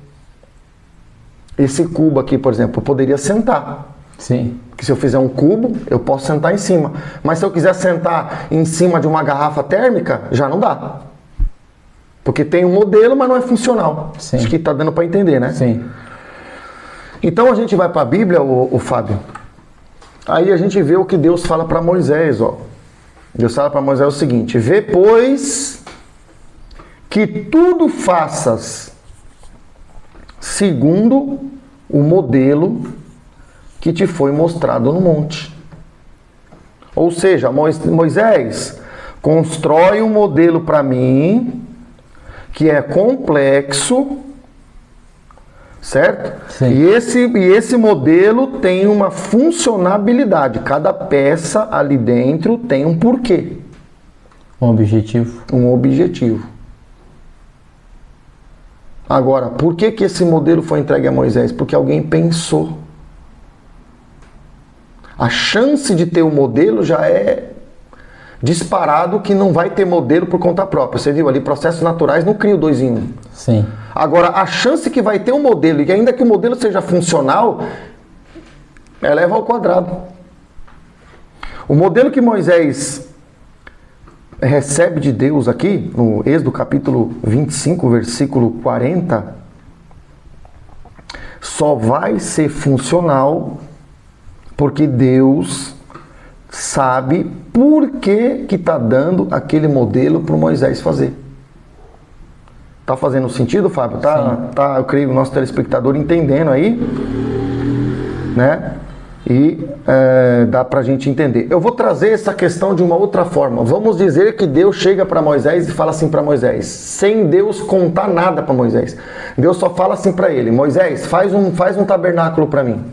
Esse cubo aqui, por exemplo, eu poderia sentar. Sim. Porque se eu fizer um cubo, eu posso sentar em cima. Mas se eu quiser sentar em cima de uma garrafa térmica, já não dá. Porque tem um modelo, mas não é funcional. Sim. Acho que está dando para entender, né? Sim. Então a gente vai para a Bíblia, o Fábio. Aí a gente vê o que Deus fala para Moisés, ó. Deus fala para Moisés o seguinte: vê, pois, que tudo faças segundo o modelo que te foi mostrado no monte. Ou seja, Moisés, constrói um modelo para mim que é complexo, certo? Sim. E esse modelo tem uma funcionabilidade. Cada peça ali dentro tem um porquê. Um objetivo. Um objetivo. Agora, por que esse modelo foi entregue a Moisés? Porque alguém pensou. A chance de ter um modelo já é disparado que não vai ter modelo por conta própria. Você viu ali, processos naturais não criam 2 em 1. Sim. Agora, a chance que vai ter um modelo, e ainda que o modelo seja funcional, eleva ao quadrado. O modelo que Moisés recebe de Deus aqui, no Êxodo capítulo 25, versículo 40, só vai ser funcional porque Deus sabe por que está dando aquele modelo para o Moisés fazer. Tá fazendo sentido, Fábio? Tá, eu creio o nosso telespectador entendendo aí, né? E dá pra gente entender. Eu vou trazer essa questão de uma outra forma. Vamos dizer que Deus chega para Moisés e fala assim para Moisés, sem Deus contar nada para Moisés. Deus só fala assim para ele: Moisés, faz um tabernáculo para mim.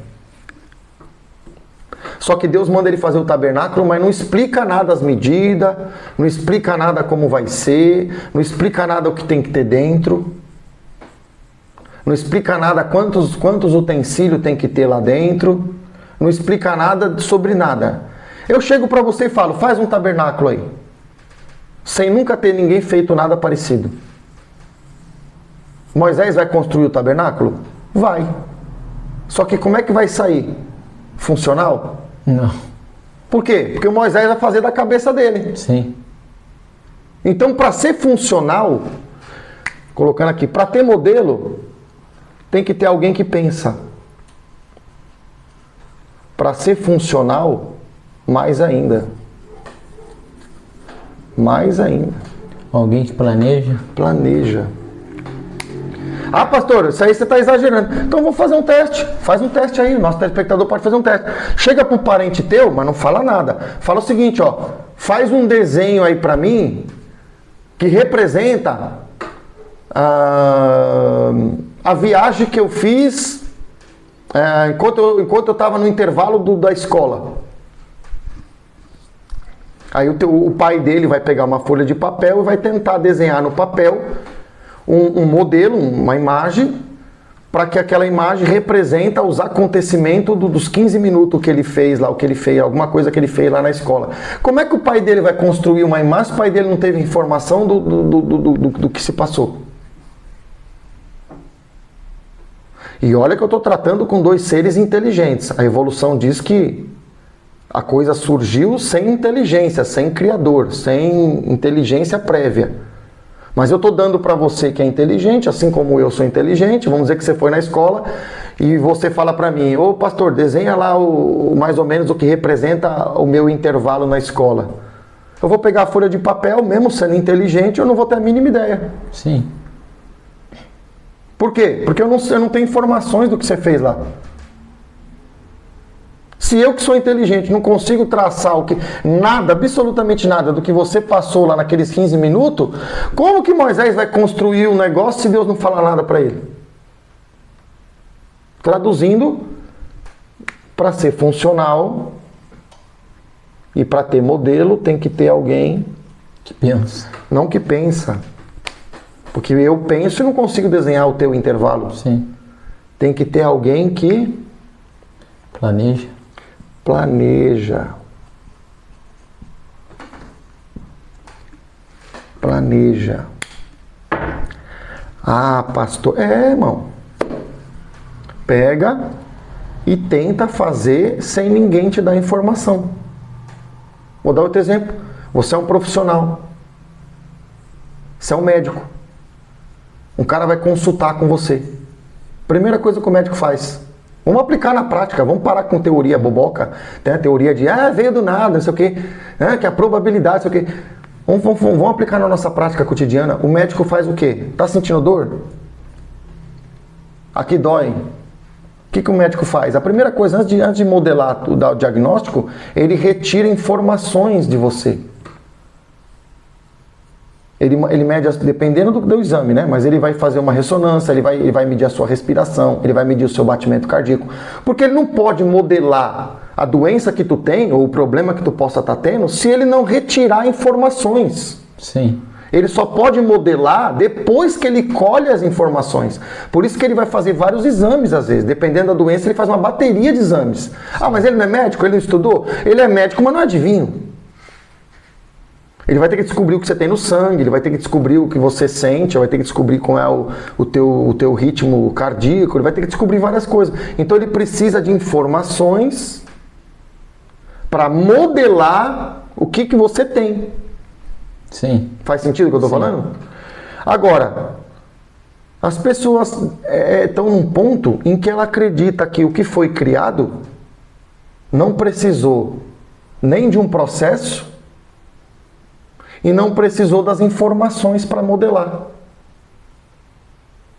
Só que Deus manda ele fazer o tabernáculo, mas não explica nada as medidas, não explica nada como vai ser, não explica nada o que tem que ter dentro, não explica nada quantos utensílios tem que ter lá dentro, não explica nada sobre nada. Eu chego para você e falo, faz um tabernáculo aí, sem nunca ter ninguém feito nada parecido. Moisés vai construir o tabernáculo? Vai. Só que como é que vai sair? Funcional? Não. Por quê? Porque o Moisés vai fazer da cabeça dele. Sim. Então, para ser funcional, colocando aqui, para ter modelo, tem que ter alguém que pensa. Para ser funcional, mais ainda. Mais ainda. Alguém que planeja? Planeja. Ah, pastor, isso aí você está exagerando. Então vou fazer um teste. Faz um teste aí. O nosso telespectador pode fazer um teste. Chega para um parente teu, mas não fala nada. Fala o seguinte, ó. Faz um desenho aí para mim que representa a viagem que eu fiz enquanto eu estava no intervalo da escola. Aí o pai dele vai pegar uma folha de papel e vai tentar desenhar no papel um modelo, uma imagem para que aquela imagem representa os acontecimentos dos 15 minutos que ele fez lá, o que ele fez, alguma coisa que ele fez lá na escola. Como é que o pai dele vai construir uma imagem se o pai dele não teve informação do que se passou? E olha que eu estou tratando com dois seres inteligentes. A evolução diz que a coisa surgiu sem inteligência, sem criador, sem inteligência prévia. Mas eu estou dando para você que é inteligente, assim como eu sou inteligente. Vamos dizer que você foi na escola e você fala para mim: ô pastor, desenha lá mais ou menos o que representa o meu intervalo na escola. Eu vou pegar a folha de papel, mesmo sendo inteligente, eu não vou ter a mínima ideia. Sim. Por quê? Porque eu não tenho informações do que você fez lá. Se eu que sou inteligente não consigo traçar nada, absolutamente nada do que você passou lá naqueles 15 minutos, como que Moisés vai construir um negócio se Deus não falar nada para ele? Traduzindo, para ser funcional e para ter modelo tem que ter alguém que pensa. Não que pensa. Porque eu penso e não consigo desenhar o teu intervalo. Sim. Tem que ter alguém que planeja. Planeja. Ah, pastor. Irmão. Pega e tenta fazer sem ninguém te dar informação. Vou dar outro exemplo. Você é um profissional. Você é um médico. Um cara vai consultar com você. Primeira coisa que o médico faz: vamos aplicar na prática, vamos parar com teoria boboca. Tem a teoria de, veio do nada, não sei o quê, que a probabilidade, não sei o quê. Vamos aplicar na nossa prática cotidiana. O médico faz o quê? Tá sentindo dor? Aqui dói. O que o médico faz? A primeira coisa, antes de modelar o diagnóstico, ele retira informações de você. Ele mede, dependendo do exame, né? Mas ele vai fazer uma ressonância, ele vai medir a sua respiração, ele vai medir o seu batimento cardíaco. Porque ele não pode modelar a doença que tu tem, ou o problema que tu possa estar tendo, se ele não retirar informações. Sim. Ele só pode modelar depois que ele colhe as informações. Por isso que ele vai fazer vários exames, às vezes. Dependendo da doença, ele faz uma bateria de exames. Ah, mas ele não é médico? Ele não estudou? Ele é médico, mas não é adivinho. Ele vai ter que descobrir o que você tem no sangue, ele vai ter que descobrir o que você sente, vai ter que descobrir qual é o teu ritmo cardíaco, ele vai ter que descobrir várias coisas. Então ele precisa de informações para modelar o que você tem. Sim. Faz sentido o que eu estou falando? Agora, as pessoas estão num ponto em que ela acredita que o que foi criado não precisou nem de um processo e não precisou das informações para modelar.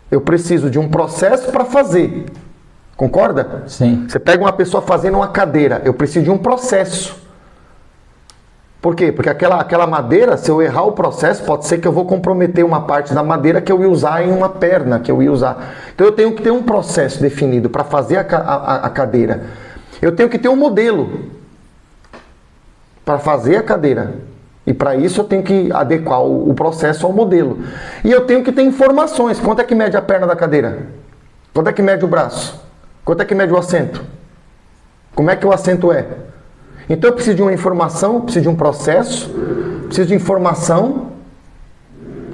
Eu preciso de um processo para fazer. Concorda? Sim. Você pega uma pessoa fazendo uma cadeira, eu preciso de um processo. Por quê? Porque aquela madeira, se eu errar o processo, pode ser que eu vou comprometer uma parte da madeira que eu ia usar em uma perna, que eu ia usar. Então eu tenho que ter um processo definido para fazer a cadeira. Eu tenho que ter um modelo para fazer a cadeira. E para isso eu tenho que adequar o processo ao modelo. E eu tenho que ter informações. Quanto é que mede a perna da cadeira? Quanto é que mede o braço? Quanto é que mede o assento? Como é que o assento é? Então eu preciso de uma informação, preciso de um processo, preciso de informação,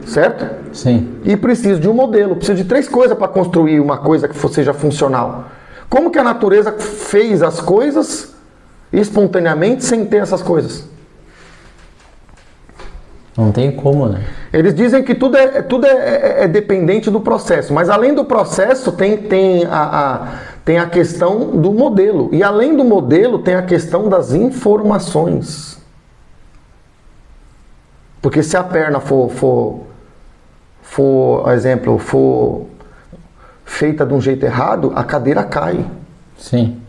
certo? Sim. E preciso de um modelo. Preciso de 3 coisas para construir uma coisa que seja funcional. Como que a natureza fez as coisas espontaneamente sem ter essas coisas? Não tem como, né? Eles dizem que tudo é dependente do processo, mas além do processo tem a questão do modelo. E além do modelo tem a questão das informações. Porque se a perna for feita de um jeito errado, a cadeira cai. Sim.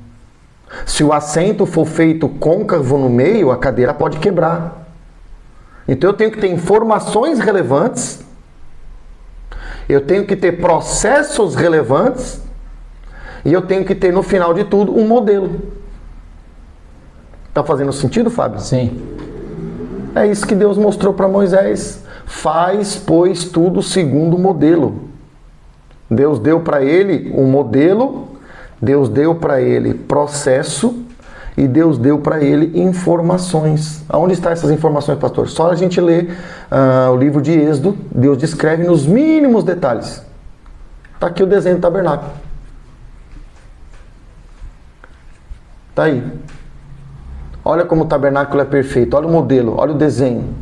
Se o assento for feito côncavo no meio, a cadeira pode quebrar. Então eu tenho que ter informações relevantes, eu tenho que ter processos relevantes e eu tenho que ter, no final de tudo, um modelo. Tá fazendo sentido, Fábio? Sim. É isso que Deus mostrou para Moisés. Faz, pois, tudo segundo o modelo. Deus deu para ele um modelo, Deus deu para ele processo e Deus deu para ele informações. Aonde estão essas informações, pastor? Só a gente ler o livro de Êxodo, Deus descreve nos mínimos detalhes. Está aqui o desenho do tabernáculo. Está aí. Olha como o tabernáculo é perfeito, olha o modelo, olha o desenho.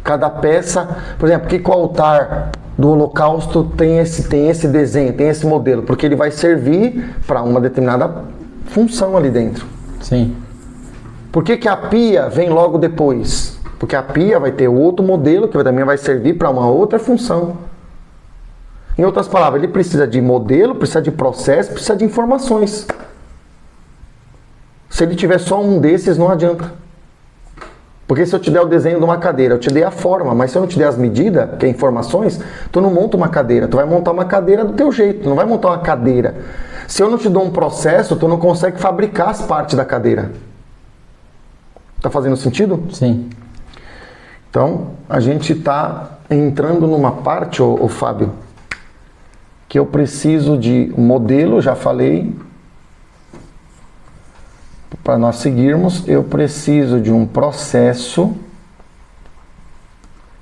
Cada peça, por exemplo, que o altar do holocausto tem esse desenho, tem esse modelo, porque ele vai servir para uma determinada função ali dentro. Sim. Por que a pia vem logo depois? Porque a pia vai ter outro modelo que também vai servir para uma outra função. Em outras palavras, ele precisa de modelo, precisa de processo, precisa de informações. Se ele tiver só um desses, não adianta. Porque se eu te der o desenho de uma cadeira, eu te dei a forma, mas se eu não te der as medidas, que é informações, tu não monta uma cadeira. Tu vai montar uma cadeira do teu jeito, tu não vai montar uma cadeira. Se eu não te dou um processo, tu não consegue fabricar as partes da cadeira. Tá fazendo sentido? Sim. Então, a gente está entrando numa parte, ô Fábio, que eu preciso de modelo, já falei. Para nós seguirmos, eu preciso de um processo.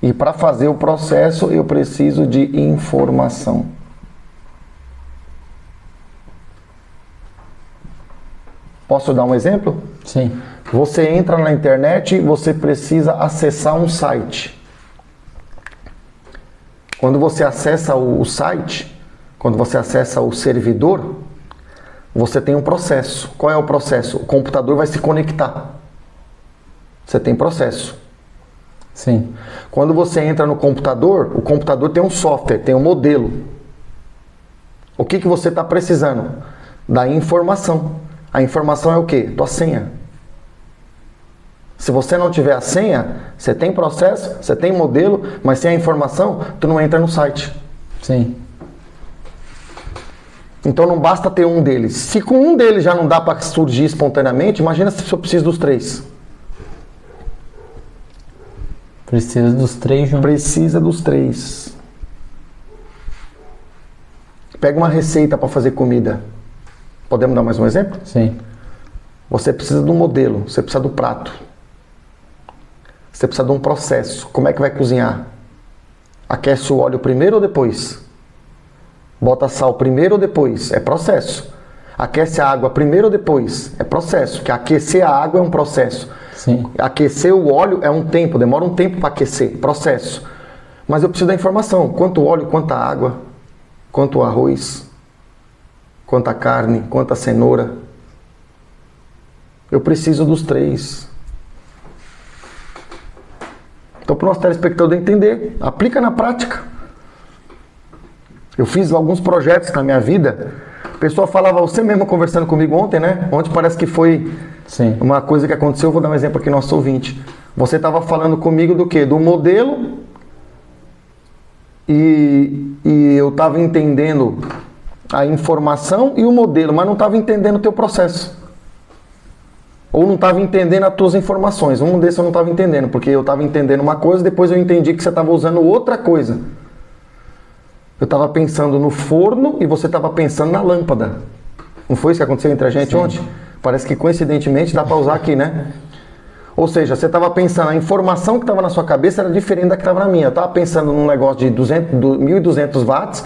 E para fazer o processo, eu preciso de informação. Posso dar um exemplo? Sim. Você entra na internet, você precisa acessar um site. Quando você acessa o site, quando você acessa o servidor, você tem um processo. Qual é o processo? O computador vai se conectar. Você tem processo. Sim. Quando você entra no computador, o computador tem um software, tem um modelo. O que você está precisando? Da informação. A informação é o quê? Tua senha. Se você não tiver a senha, você tem processo, você tem modelo, mas sem a informação, tu não entra no site. Sim. Então não basta ter um deles. Se com um deles já não dá para surgir espontaneamente, imagina se eu preciso dos três. Precisa dos três juntos. Precisa dos três. Pega uma receita para fazer comida. Podemos dar mais um exemplo? Sim. Você precisa do modelo, você precisa do prato. Você precisa de um processo. Como é que vai cozinhar? Aquece o óleo primeiro ou depois? Bota sal primeiro ou depois? É processo. Aquece a água primeiro ou depois? É processo. Porque aquecer a água é um processo. Sim. Aquecer o óleo é um tempo, demora um tempo para aquecer, processo. Mas eu preciso da informação. Quanto óleo, quanta água, quanto arroz, quanta carne, quanta cenoura. Eu preciso dos três. Então, para o nosso telespectador entender, aplica na prática. Eu fiz alguns projetos na minha vida. A pessoa falava, você mesmo conversando comigo ontem, né? Ontem parece que foi Sim. uma coisa que aconteceu. Eu vou dar um exemplo aqui, nosso ouvinte. Você estava falando comigo do quê? Do modelo. E eu estava entendendo a informação e o modelo, mas não estava entendendo o teu processo. Ou não estava entendendo as tuas informações. Um desses eu não estava entendendo, porque eu estava entendendo uma coisa, depois eu entendi que você estava usando outra coisa. Eu estava pensando no forno e você estava pensando na lâmpada. Não foi isso que aconteceu entre a gente Sim. ontem? Parece que coincidentemente dá para usar aqui, né? Ou seja, você estava pensando, a informação que estava na sua cabeça era diferente da que estava na minha. Eu estava pensando num negócio de 1.200 watts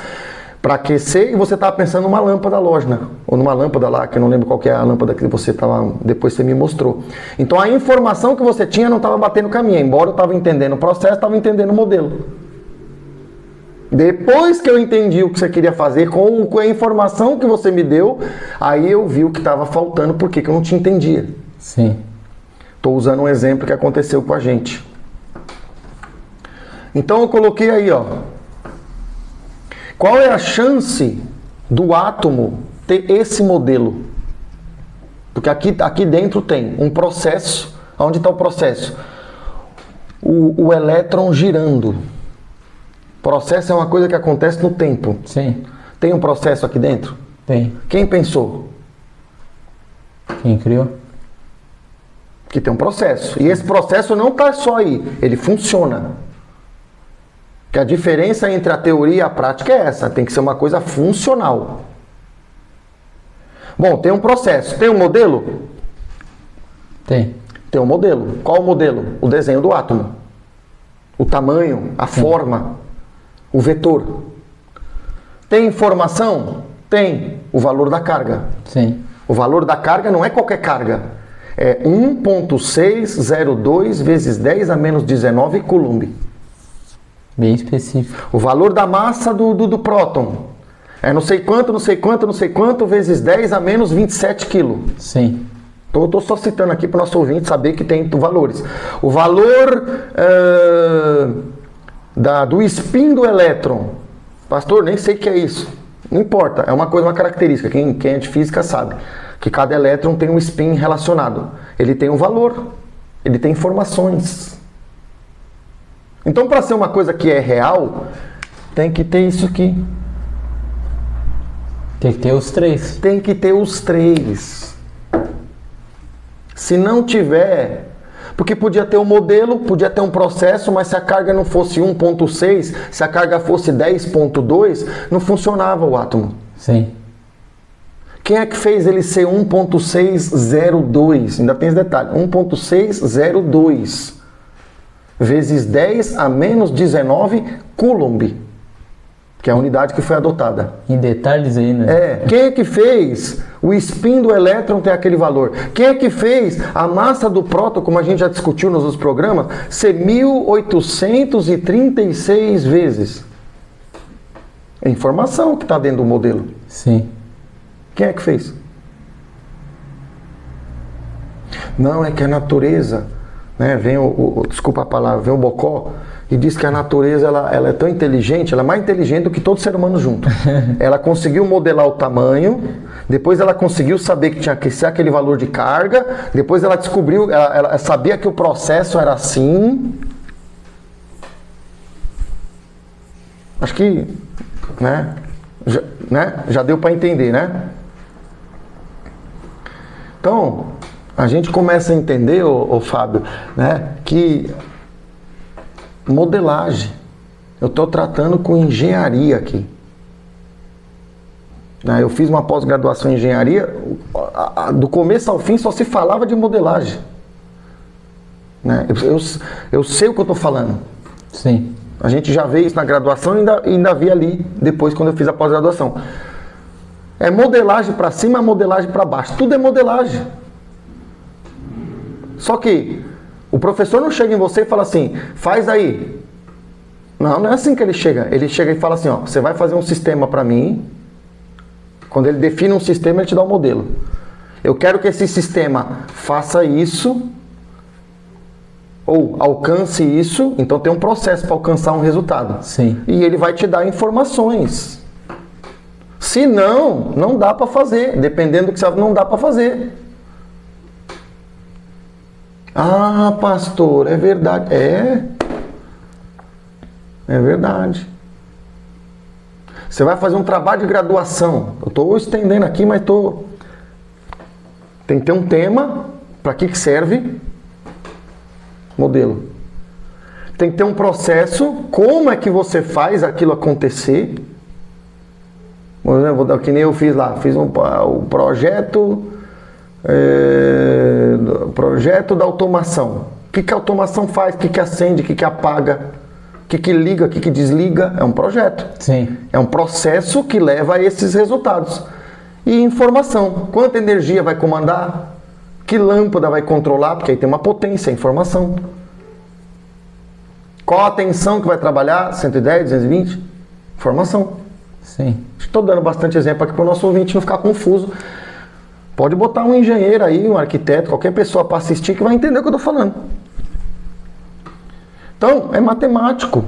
para aquecer e você estava pensando numa lâmpada halógena. Ou numa lâmpada lá, que eu não lembro qual que é a lâmpada que você estava, depois você me mostrou. Então a informação que você tinha não estava batendo com a minha. Embora eu estava entendendo o processo, estava entendendo o modelo. Depois que eu entendi o que você queria fazer, com a informação que você me deu, aí eu vi o que estava faltando, porque eu não te entendia. Sim. Estou usando um exemplo que aconteceu com a gente. Então eu coloquei aí, ó. Qual é a chance do átomo ter esse modelo? Porque aqui dentro tem um processo. Onde está o processo? O elétron girando. Processo é uma coisa que acontece no tempo. Sim. Tem um processo aqui dentro? Tem. Quem pensou? Quem criou? Que tem um processo. E esse processo não está só aí. Ele funciona. Que a diferença entre a teoria e a prática é essa, tem que ser uma coisa funcional. Bom, tem um processo, tem um modelo? Tem. Tem um modelo. Qual o modelo? O desenho do átomo. O tamanho, a forma, o vetor. Tem informação? Tem. O valor da carga. Sim. O valor da carga não é qualquer carga. É 1.602 vezes 10 a menos 19 coulomb. Bem específico. O valor da massa do próton é não sei quanto vezes 10 a menos 27 quilos. Sim. Estou só citando aqui para o nosso ouvinte saber que tem valores. O valor do spin do elétron. Pastor, nem sei o que é isso. Não importa, é uma coisa, uma característica. Quem é de física sabe que cada elétron tem um spin relacionado. Ele tem um valor, ele tem informações. Então, para ser uma coisa que é real, tem que ter isso aqui. Tem que ter os três. Tem que ter os três. Se não tiver, porque podia ter um modelo, podia ter um processo, mas se a carga não fosse 1.6, se a carga fosse 10.2, não funcionava o átomo. Sim. Quem é que fez ele ser 1.602? Ainda tem esse detalhe. 1.602 vezes 10 a menos 19 coulomb, que é a unidade que foi adotada. Em detalhes aí, né? Quem é que fez o spin do elétron ter aquele valor? Quem é que fez a massa do próton, como a gente já discutiu nos outros programas, ser 1836 vezes? É informação que está dentro do modelo. Sim. Quem é que fez? Não, é que a natureza, né, vem desculpa a palavra, vem o Bocó e diz que a natureza ela é tão inteligente, ela é mais inteligente do que todo ser humano junto. Ela conseguiu modelar o tamanho, depois ela conseguiu saber que tinha que ser aquele valor de carga, depois ela descobriu, ela sabia que o processo era assim. Acho que, já deu para entender, né? Então, a gente começa a entender, ô Fábio, né, que modelagem, eu estou tratando com engenharia aqui. Eu fiz uma pós-graduação em engenharia, do começo ao fim só se falava de modelagem. Eu sei o que eu estou falando. Sim. A gente já vê isso na graduação e ainda vi ali, depois quando eu fiz a pós-graduação. É modelagem para cima, modelagem para baixo. Tudo é modelagem. Só que o professor não chega em você e fala assim, faz aí. Não é assim que ele chega. Ele chega e fala assim, ó, você vai fazer um sistema para mim. Quando ele define um sistema, ele te dá um modelo. Eu quero que esse sistema faça isso, ou alcance isso, então tem um processo para alcançar um resultado. Sim. E ele vai te dar informações. Se não, não dá para fazer. Dependendo do que você sabe, não dá para fazer. Ah, pastor, é verdade. É verdade. Você vai fazer um trabalho de graduação. Eu estou estendendo aqui, mas tem que ter um tema. Para que serve? Modelo. Tem que ter um processo. Como é que você faz aquilo acontecer? Por exemplo, que nem eu fiz lá. Fiz um projeto da automação. O que a automação faz? O que acende? O que apaga? O que liga? O que desliga? É um projeto. Sim. É um processo que leva a esses resultados. E informação. Quanta energia vai comandar? Que lâmpada vai controlar? Porque aí tem uma potência, informação. Qual a tensão que vai trabalhar? 110, 220? Informação. Sim. Estou dando bastante exemplo aqui para o nosso ouvinte não ficar confuso. Pode botar um engenheiro aí, um arquiteto, qualquer pessoa para assistir que vai entender o que eu estou falando. Então, é matemático.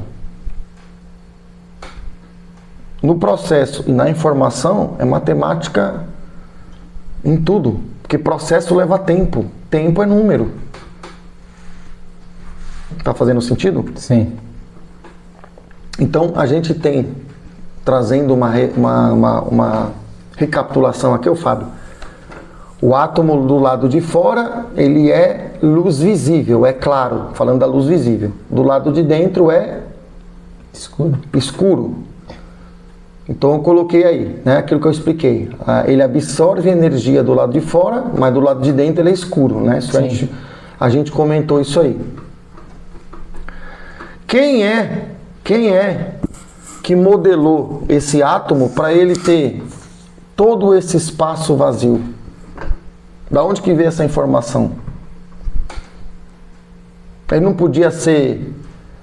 No processo e na informação, é matemática em tudo. Porque processo leva tempo. Tempo é número. Tá fazendo sentido? Sim. Então, a gente tem, trazendo uma recapitulação aqui, Fábio. O átomo do lado de fora, ele é luz visível, é claro, falando da luz visível. Do lado de dentro é Escuro. Escuro. Então eu coloquei aí, né, aquilo que eu expliquei. Ele absorve energia do lado de fora, mas do lado de dentro ele é escuro, né? Isso a gente comentou isso aí. Quem é que modelou esse átomo para ele ter todo esse espaço vazio? Da onde que veio essa informação? Ele não podia ser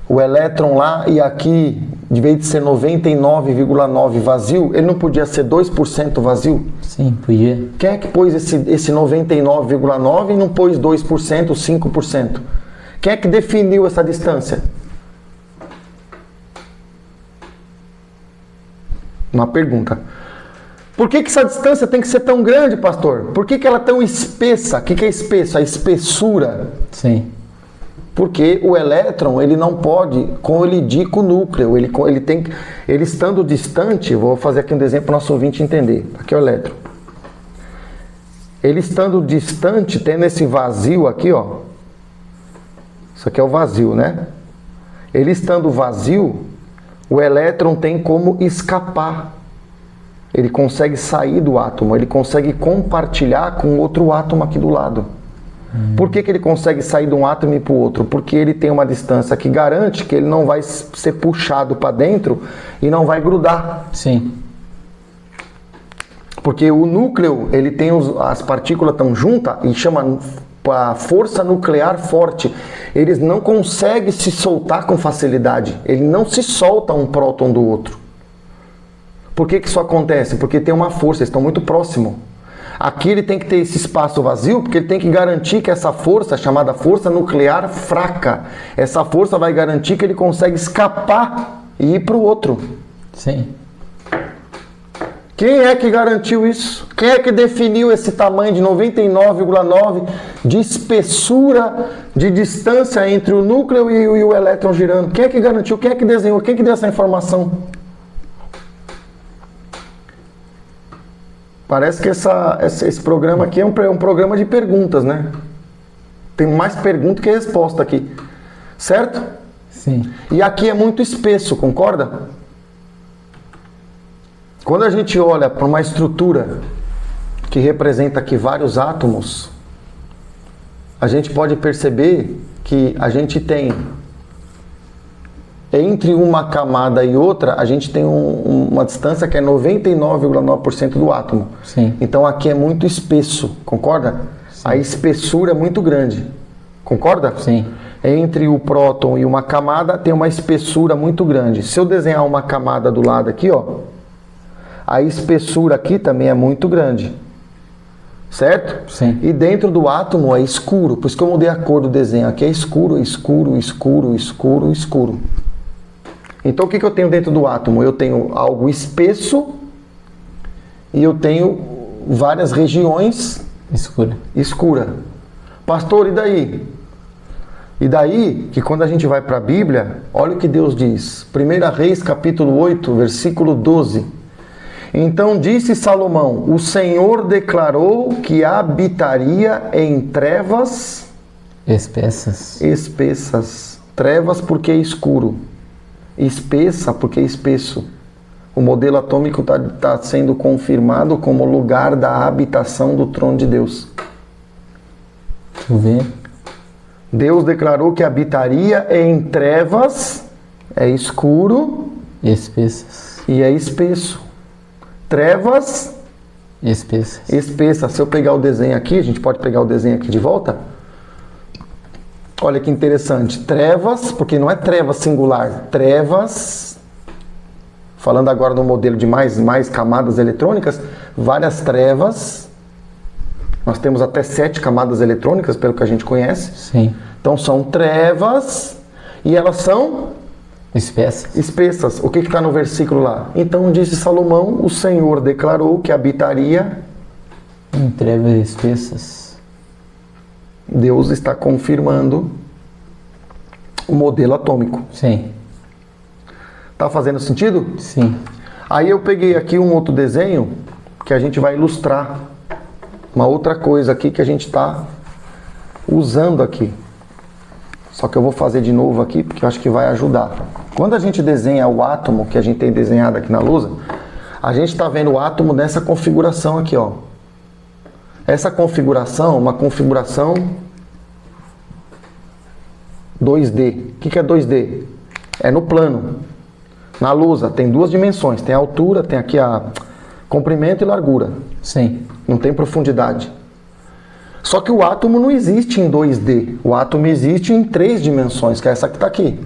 o elétron lá e aqui, de vez de ser 99,9 vazio, ele não podia ser 2% vazio? Sim, podia. Quem é que pôs esse 99,9 e não pôs 2%, 5%? Quem é que definiu essa distância? Uma pergunta. Por que essa distância tem que ser tão grande, pastor? Por que ela é tão espessa? O que é espesso? A espessura. Sim. Porque o elétron, ele não pode colidir com o núcleo. Ele estando distante, vou fazer aqui um desenho para o nosso ouvinte entender. Aqui é o elétron. Ele estando distante, tendo esse vazio aqui, ó. Isso aqui é o vazio, né? Ele estando vazio, o elétron tem como escapar. Ele consegue sair do átomo, ele consegue compartilhar com outro átomo aqui do lado. Por que ele consegue sair de um átomo e para o outro? Porque ele tem uma distância que garante que ele não vai ser puxado para dentro e não vai grudar. Sim. Porque o núcleo, ele tem as partículas tão juntas e chama a força nuclear forte. Eles não conseguem se soltar com facilidade. Ele não se solta um próton do outro. Por que isso acontece? Porque tem uma força, eles estão muito próximos. Aqui ele tem que ter esse espaço vazio, porque ele tem que garantir que essa força, chamada força nuclear fraca, essa força vai garantir que ele consegue escapar e ir para o outro. Sim. Quem é que garantiu isso? Quem é que definiu esse tamanho de 99,9 de espessura, de distância entre o núcleo e o elétron girando? Quem é que garantiu? Quem é que desenhou? Quem é que deu essa informação? Parece que esse programa aqui é um programa de perguntas, né? Tem mais pergunta que resposta aqui. Certo? Sim. E aqui é muito espesso, concorda? Quando a gente olha para uma estrutura que representa aqui vários átomos, a gente pode perceber que a gente tem, entre uma camada e outra, a gente tem uma distância que é 99,9% do átomo. Sim. Então aqui é muito espesso, concorda? Sim. A espessura é muito grande, concorda? Sim. Entre o próton e uma camada tem uma espessura muito grande. Se eu desenhar uma camada do lado aqui, ó, a espessura aqui também é muito grande. Certo? Sim. E dentro do átomo é escuro. Por isso que eu mudei a cor do desenho. Aqui é escuro, escuro, escuro, escuro, escuro. Então o que eu tenho dentro do átomo? Eu tenho algo espesso e eu tenho várias regiões escura. Pastor, e daí? E daí que quando a gente vai para a Bíblia, olha o que Deus diz. 1 Reis capítulo 8, versículo 12. Então disse Salomão: o Senhor declarou que habitaria em trevas espessas. Trevas porque é escuro. Espessa porque é espesso. O modelo atômico está sendo confirmado como lugar da habitação do trono de Deus. Deixa eu ver. Deus declarou que habitaria em trevas, é escuro, espessas, e é espesso. Trevas espessas. Se eu pegar o desenho aqui, a gente pode pegar o desenho aqui de volta. Olha que interessante. Trevas, porque não é trevas singular. Trevas, falando agora no modelo de mais camadas eletrônicas, várias trevas. Nós temos até 7 camadas eletrônicas, pelo que a gente conhece. Sim. Então são trevas e elas são espessas. O que está no versículo lá? Então disse Salomão: o Senhor declarou que habitaria em trevas espessas. Deus está confirmando o modelo atômico. Sim. Tá fazendo sentido? Sim. Aí eu peguei aqui um outro desenho que a gente vai ilustrar uma outra coisa aqui que a gente está usando aqui. Só que eu vou fazer de novo aqui porque eu acho que vai ajudar. Quando a gente desenha o átomo, que a gente tem desenhado aqui na lousa, a gente está vendo o átomo nessa configuração aqui, ó. Essa configuração, uma configuração 2D. O que é 2D? É no plano. Na lousa tem duas dimensões. Tem a altura, tem aqui a comprimento e largura. Sim. Não tem profundidade. Só que o átomo não existe em 2D. O átomo existe em 3 dimensões, que é essa que está aqui.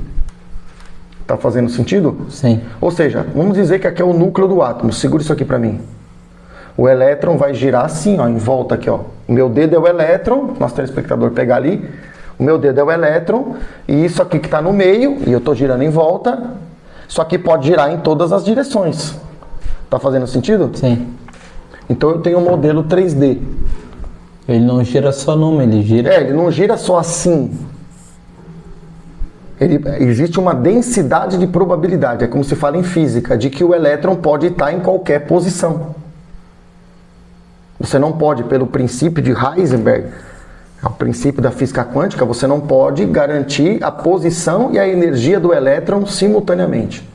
Tá fazendo sentido? Sim. Ou seja, vamos dizer que aqui é o núcleo do átomo. Segura isso aqui para mim. O elétron vai girar assim, ó, em volta aqui, ó. O meu dedo é o elétron, nosso telespectador pegar ali. O meu dedo é o elétron, e isso aqui que está no meio, e eu estou girando em volta, isso aqui pode girar em todas as direções. Tá fazendo sentido? Sim. Então eu tenho um modelo 3D. Ele não gira só numa, ele gira... Ele não gira só assim. Existe uma densidade de probabilidade, é como se fala em física, de que o elétron pode estar em qualquer posição. Você não pode, pelo princípio de Heisenberg, o princípio da física quântica, você não pode garantir a posição e a energia do elétron simultaneamente.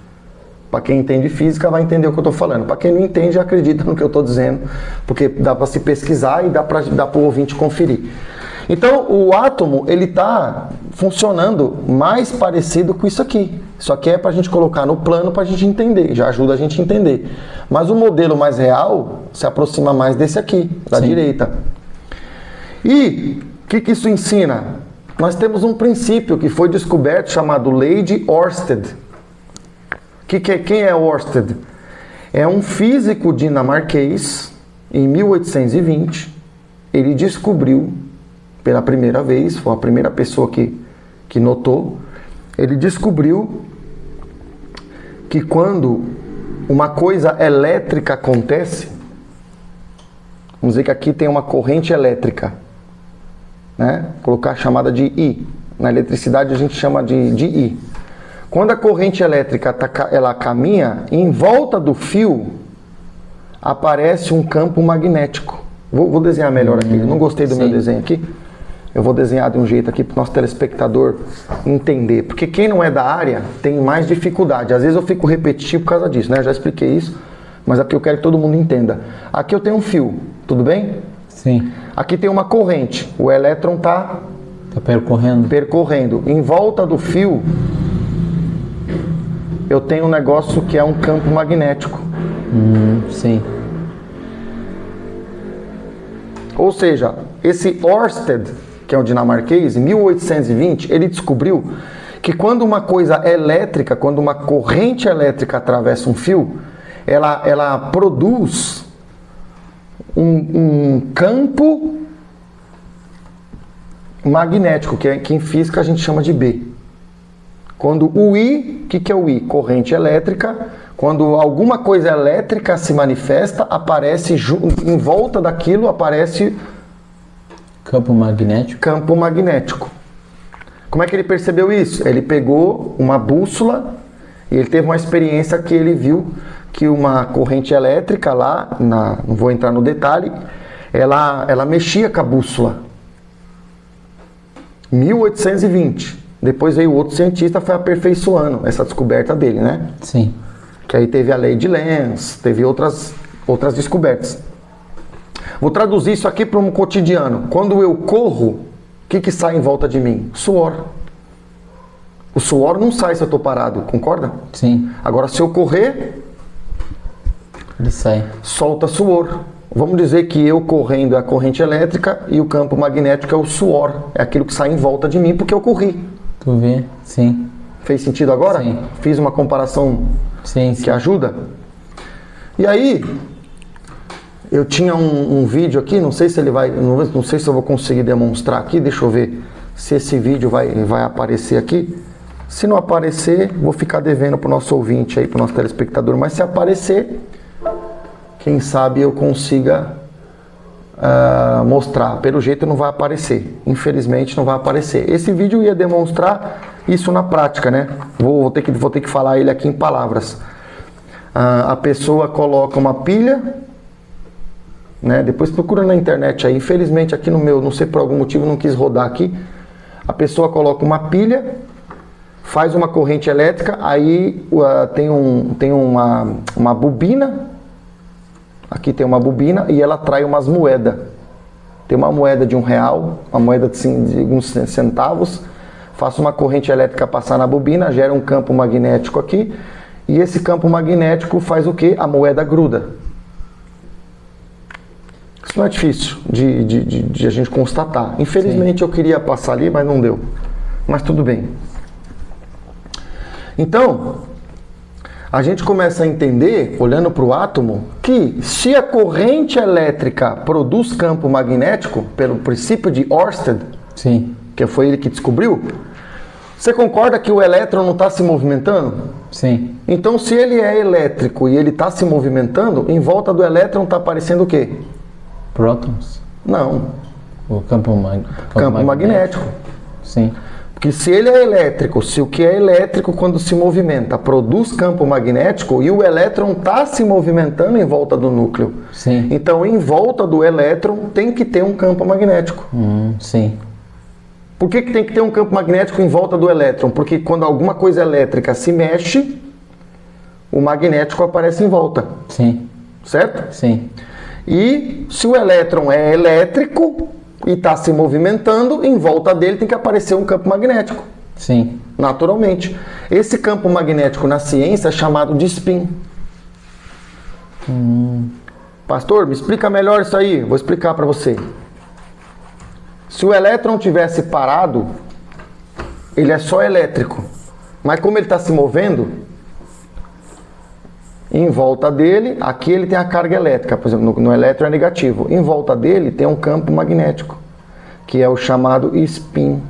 Para quem entende física vai entender o que eu estou falando. Para quem não entende, acredita no que eu estou dizendo, porque dá para se pesquisar e dá para o ouvinte conferir. Então, o átomo, ele está funcionando mais parecido com isso aqui. Isso aqui é para a gente colocar no plano para a gente entender, já ajuda a gente a entender. Mas o modelo mais real se aproxima mais desse aqui, da direita. E o que isso ensina? Nós temos um princípio que foi descoberto chamado Lei de Ørsted. Quem é Ørsted? É um físico dinamarquês, em 1820, ele descobriu pela primeira vez, foi a primeira pessoa que notou, ele descobriu que quando uma coisa elétrica acontece, vamos dizer que aqui tem uma corrente elétrica, né? Colocar a chamada de I. Na eletricidade a gente chama de I. Quando a corrente elétrica ela caminha, em volta do fio aparece um campo magnético. Vou desenhar melhor aqui. Eu não gostei do meu desenho aqui. Eu vou desenhar de um jeito aqui para o nosso telespectador entender. Porque quem não é da área tem mais dificuldade. Às vezes eu fico repetitivo por causa disso, né? Eu já expliquei isso, mas aqui eu quero que todo mundo entenda. Aqui eu tenho um fio, tudo bem? Sim. Aqui tem uma corrente. O elétron está percorrendo. Em volta do fio, eu tenho um negócio que é um campo magnético. Sim. Ou seja, esse Ørsted, que é um dinamarquês, em 1820, ele descobriu que quando uma coisa elétrica, quando uma corrente elétrica atravessa um fio, ela produz um campo magnético, que em física a gente chama de B. Quando o I, o que é o I? Corrente elétrica. Quando alguma coisa elétrica se manifesta, aparece em volta daquilo, aparece campo magnético. Campo magnético. Como é que ele percebeu isso? Ele pegou uma bússola e ele teve uma experiência que ele viu que uma corrente elétrica lá, não vou entrar no detalhe, ela mexia com a bússola. 1820. Depois veio outro cientista, foi aperfeiçoando essa descoberta dele, né? Sim. Que aí teve a lei de Lenz, teve outras descobertas. Vou traduzir isso aqui para um cotidiano. Quando eu corro, o que sai em volta de mim? Suor. O suor não sai se eu estou parado, concorda? Sim. Agora, se eu correr, ele sai. Solta suor. Vamos dizer que eu correndo é a corrente elétrica e o campo magnético é o suor. É aquilo que sai em volta de mim porque eu corri. Tu vê? Sim. Fez sentido agora? Sim. Fiz uma comparação que ajuda? E aí, eu tinha um vídeo aqui, não sei se ele vai, não sei se eu vou conseguir demonstrar aqui, deixa eu ver se esse vídeo vai aparecer aqui. Se não aparecer, vou ficar devendo para o nosso ouvinte aí, para o nosso telespectador, mas se aparecer, quem sabe eu consiga mostrar. Pelo jeito não vai aparecer, infelizmente não vai aparecer. Esse vídeo ia demonstrar isso na prática, né? Vou ter que falar ele aqui em palavras. A pessoa coloca uma pilha, né? Depois procura na internet aí. Infelizmente aqui no meu, não sei por algum motivo, não quis rodar aqui. A pessoa coloca uma pilha, faz uma corrente elétrica, aí tem uma bobina, aqui tem uma bobina e ela atrai umas moedas. Tem uma moeda de R$1, uma moeda de uns centavos, faço uma corrente elétrica passar na bobina, gera um campo magnético aqui, e esse campo magnético faz o quê? A moeda gruda. Isso não é difícil de a gente constatar. Infelizmente eu queria passar ali, mas não deu. Mas tudo bem. Então, a gente começa a entender, olhando para o átomo, que se a corrente elétrica produz campo magnético, pelo princípio de Ørsted, Sim. que foi ele que descobriu, você concorda que o elétron não está se movimentando? Sim. Então, se ele é elétrico e ele está se movimentando, em volta do elétron está aparecendo o quê? Prótons. Não. O campo Magnético. Sim. Porque se ele é elétrico, se o que é elétrico quando se movimenta produz campo magnético e o elétron está se movimentando em volta do núcleo. Sim. Então, em volta do elétron tem que ter um campo magnético. Sim. Por que tem que ter um campo magnético em volta do elétron? Porque quando alguma coisa elétrica se mexe, o magnético aparece em volta. Sim. Certo? Sim. E se o elétron é elétrico e está se movimentando, em volta dele tem que aparecer um campo magnético. Sim. Naturalmente. Esse campo magnético na ciência é chamado de spin. Pastor, me explica melhor isso aí. Vou explicar para você. Se o elétron tivesse parado, ele é só elétrico. Mas como ele está se movendo, em volta dele, aqui ele tem a carga elétrica, por exemplo, no elétron é negativo. Em volta dele tem um campo magnético, que é o chamado spin.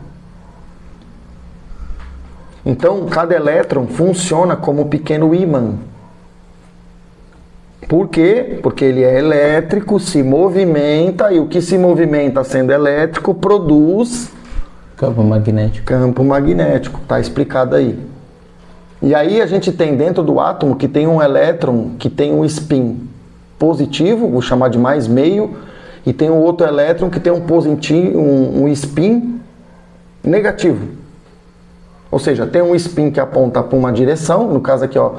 Então, cada elétron funciona como um pequeno ímã. Por quê? Porque ele é elétrico, se movimenta, e o que se movimenta sendo elétrico produz campo magnético. Campo magnético, tá explicado aí. E aí a gente tem dentro do átomo que tem um elétron que tem um spin positivo, vou chamar de mais meio, e tem um outro elétron que tem um spin negativo. Ou seja, tem um spin que aponta para uma direção, no caso aqui, ó,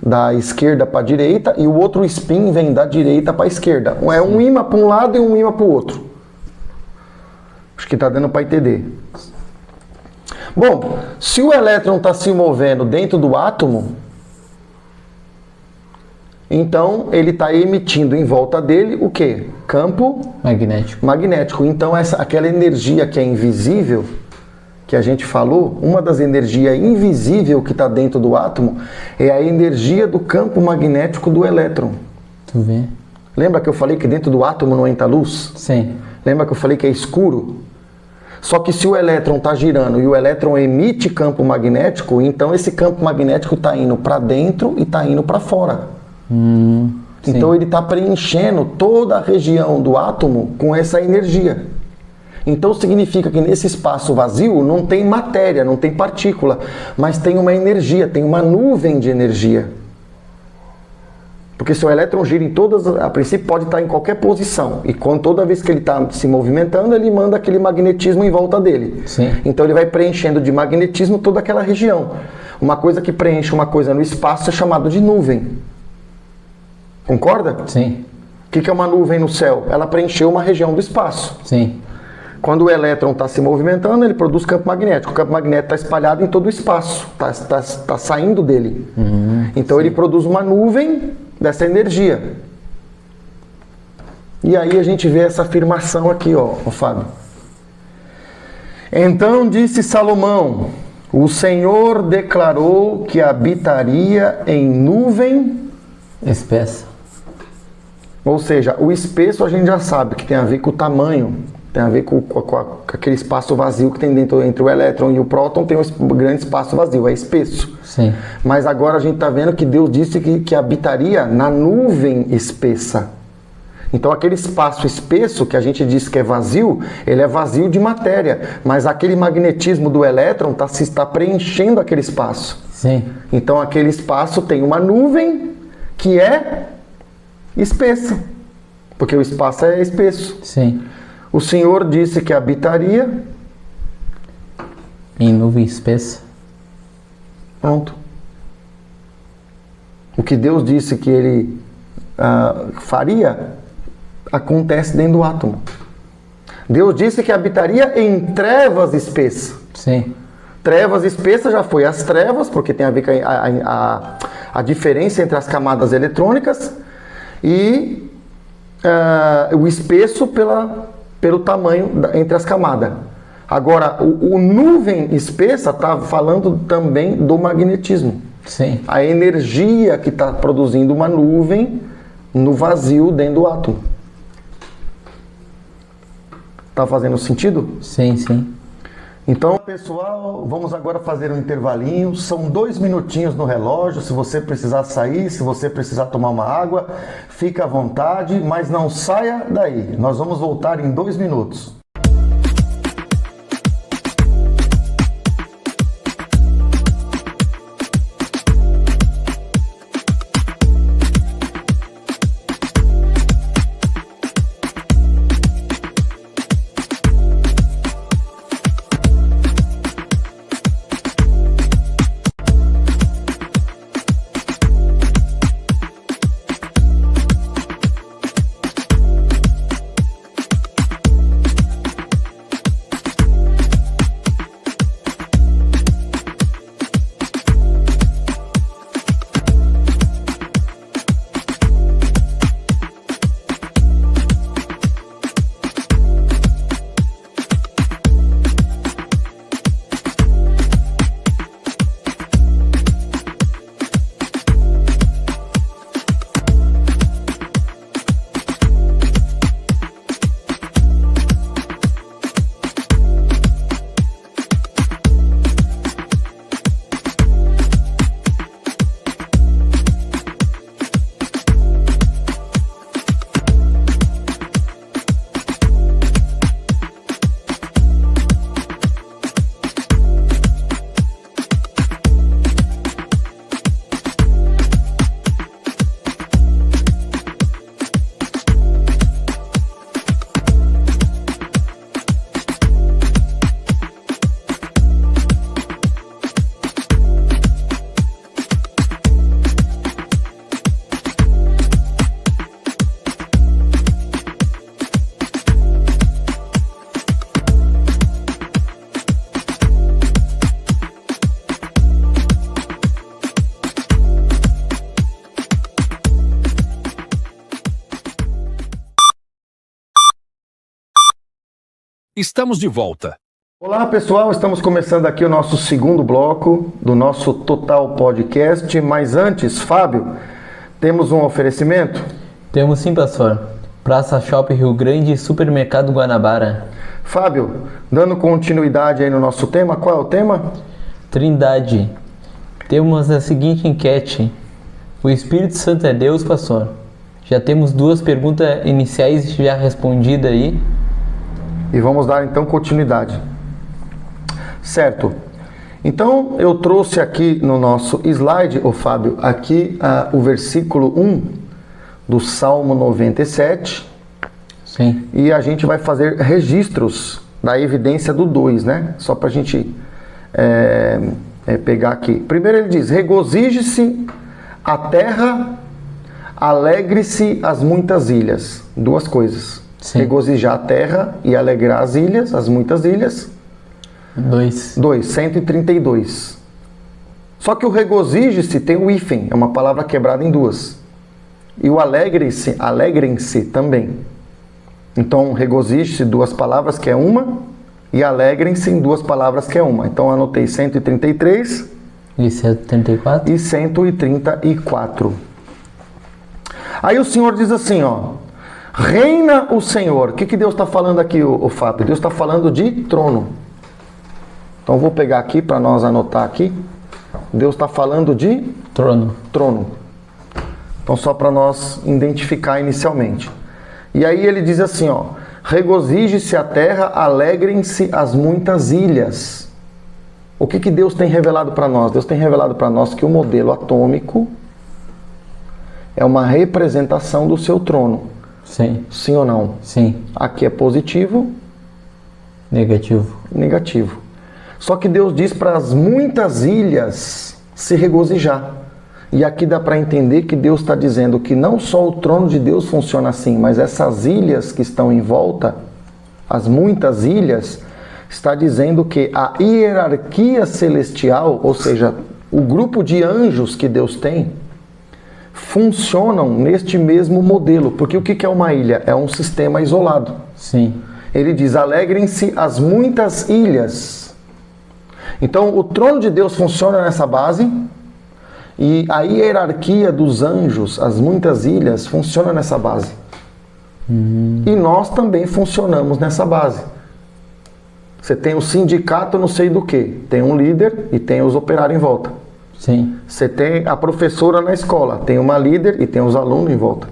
da esquerda para a direita, e o outro spin vem da direita para a esquerda. É um ímã para um lado e um ímã para o outro. Acho que está dando para entender. Bom, se o elétron está se movendo dentro do átomo, então ele está emitindo em volta dele o quê? Campo magnético. Então aquela energia que é invisível, que a gente falou, uma das energias invisíveis que está dentro do átomo é a energia do campo magnético do elétron. Tu vê? Lembra que eu falei que dentro do átomo não entra luz? Sim. Lembra que eu falei que é escuro? Só que se o elétron está girando e o elétron emite campo magnético, então esse campo magnético está indo para dentro e está indo para fora. Então ele está preenchendo toda a região do átomo com essa energia. Então significa que nesse espaço vazio não tem matéria, não tem partícula, mas tem uma energia, tem uma nuvem de energia. Porque se o elétron gira em todas, a princípio pode estar em qualquer posição. E toda vez que ele está se movimentando, ele manda aquele magnetismo em volta dele. Sim. Então ele vai preenchendo de magnetismo toda aquela região. Uma coisa que preenche uma coisa no espaço é chamado de nuvem. Concorda? Sim. O que é uma nuvem no céu? Ela preencheu uma região do espaço. Sim. Quando o elétron está se movimentando, ele produz campo magnético. O campo magnético está espalhado em todo o espaço, está saindo dele. Então ele produz uma nuvem dessa energia. E aí a gente vê essa afirmação aqui, ó, Fábio. Então disse Salomão: o Senhor declarou que habitaria em nuvem espessa. Ou seja, o espesso a gente já sabe que tem a ver com o tamanho. Tem a ver com aquele espaço vazio que tem dentro entre o elétron e o próton, tem um grande espaço vazio, é espesso. Sim. Mas agora a gente está vendo que Deus disse que habitaria na nuvem espessa. Então aquele espaço espesso que a gente diz que é vazio, ele é vazio de matéria, mas aquele magnetismo do elétron está preenchendo aquele espaço. Sim. Então aquele espaço tem uma nuvem que é espessa, porque o espaço é espesso. Sim. O Senhor disse que habitaria em nuvem espessa. Pronto. O que Deus disse que Ele faria, acontece dentro do átomo. Deus disse que habitaria em trevas espessas. Sim. Trevas espessas já foi as trevas, porque tem a ver com a diferença entre as camadas eletrônicas, e o espesso pelo tamanho entre as camadas. Agora, o nuvem espessa está falando também do magnetismo. Sim. A energia que está produzindo uma nuvem no vazio dentro do átomo. Tá fazendo sentido? Sim, sim. Então, pessoal, vamos agora fazer um intervalinho. São 2 minutinhos no relógio. Se você precisar sair, se você precisar tomar uma água, fica à vontade, mas não saia daí. Nós vamos voltar em 2 minutos. Estamos de volta. Olá pessoal, estamos começando aqui o nosso segundo bloco do nosso Total Podcast, mas antes, Fábio, temos um oferecimento? Temos sim, pastor. Praça Shopping Rio Grande e Supermercado Guanabara. Fábio, dando continuidade aí no nosso tema, qual é o tema? Trindade. Temos a seguinte enquete. O Espírito Santo é Deus, pastor? Já temos 2 perguntas iniciais já respondidas aí. E vamos dar então continuidade. Certo. Então eu trouxe aqui no nosso slide, Fábio, aqui o versículo 1 do Salmo 97. Sim. E a gente vai fazer registros da evidência do 2, né? Só para a gente pegar aqui. Primeiro ele diz: regozije-se a terra, alegre-se as muitas ilhas. 2 coisas. Sim. Regozijar a terra e alegrar as ilhas, as muitas ilhas. 2. 132. Só que o regozije-se tem o hífen, é uma palavra quebrada em 2. E o alegre-se, alegrem-se também. Então, regozije-se 2 palavras que é uma, e alegrem-se em 2 palavras que é uma. Então, anotei 133 e 134 e 134. Aí o Senhor diz assim, ó: reina o Senhor. O que Deus está falando aqui, o Fábio? Deus está falando de trono. Então vou pegar aqui para nós anotar aqui. Deus está falando de trono. Trono. Então só para nós identificar inicialmente. E aí ele diz assim, ó: regozije-se a terra, alegrem-se as muitas ilhas. O que Deus tem revelado para nós? Deus tem revelado para nós que o modelo atômico é uma representação do seu trono. Sim. Sim ou não? Sim. Aqui é positivo. Negativo. Negativo. Só que Deus diz para as muitas ilhas se regozijar. E aqui dá para entender que Deus está dizendo que não só o trono de Deus funciona assim, mas essas ilhas que estão em volta, as muitas ilhas, está dizendo que a hierarquia celestial, ou seja, o grupo de anjos que Deus tem, funcionam neste mesmo modelo. Porque o que é uma ilha? É um sistema isolado. Sim. Ele diz, alegrem-se as muitas ilhas. Então, o trono de Deus funciona nessa base, e a hierarquia dos anjos, as muitas ilhas, funciona nessa base. E nós também funcionamos nessa base. Você tem o sindicato não sei do que, tem um líder e tem os operários em volta. Sim. Você tem a professora na escola, tem uma líder e tem os alunos em volta.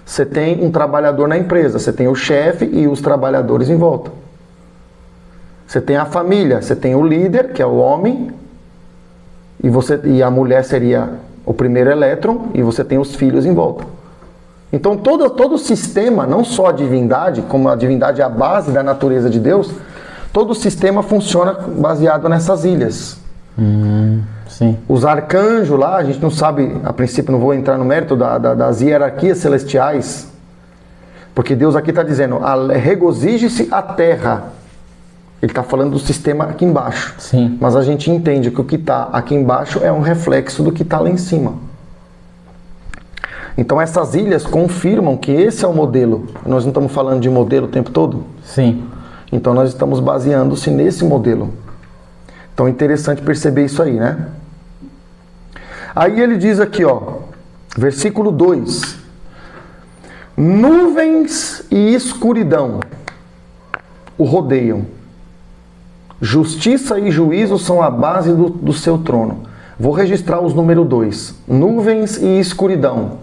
Você tem um trabalhador na empresa, você tem o chefe e os trabalhadores em volta. Você tem a família, você tem o líder, que é o homem, e a mulher seria o primeiro elétron, e você tem os filhos em volta. Então todo o sistema, não só a divindade, como a divindade é a base da natureza de Deus, todo o sistema funciona baseado nessas ilhas. Sim. Os arcanjos lá, a gente não sabe, a princípio não vou entrar no mérito das hierarquias celestiais, porque Deus aqui está dizendo, regozije-se a terra. Ele está falando do sistema aqui embaixo. Sim. Mas a gente entende que o que está aqui embaixo é um reflexo do que está lá em cima. Então essas ilhas confirmam que esse é o modelo. Nós não estamos falando de modelo o tempo todo? Sim. Então nós estamos baseando-se nesse modelo. Então é interessante perceber isso aí, né? Aí ele diz aqui, ó, versículo 2. Nuvens e escuridão o rodeiam. Justiça e juízo são a base do seu trono. Vou registrar os número 2. Nuvens e escuridão.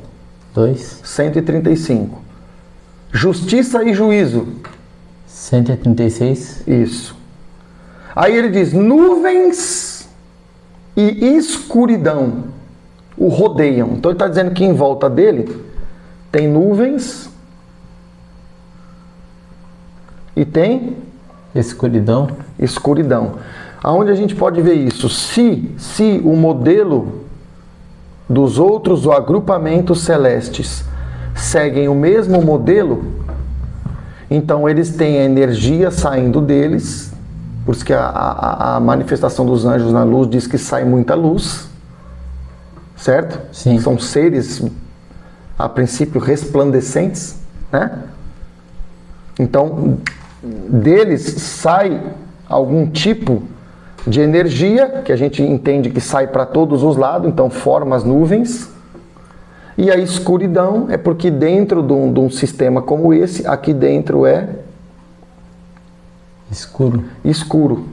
2. 135. Justiça e juízo. 136. Isso. Aí ele diz, nuvens e escuridão o rodeiam. Então ele está dizendo que em volta dele tem nuvens e tem escuridão. Escuridão. Aonde a gente pode ver isso? Se o modelo dos outros agrupamentos celestes seguem o mesmo modelo, então eles têm a energia saindo deles, por isso que a manifestação dos anjos na luz diz que sai muita luz, certo? Sim. São seres, a princípio, resplandecentes, né? Então, deles sai algum tipo de energia, que a gente entende que sai para todos os lados, então forma as nuvens. E a escuridão é porque dentro de um sistema como esse, aqui dentro é escuro. Escuro.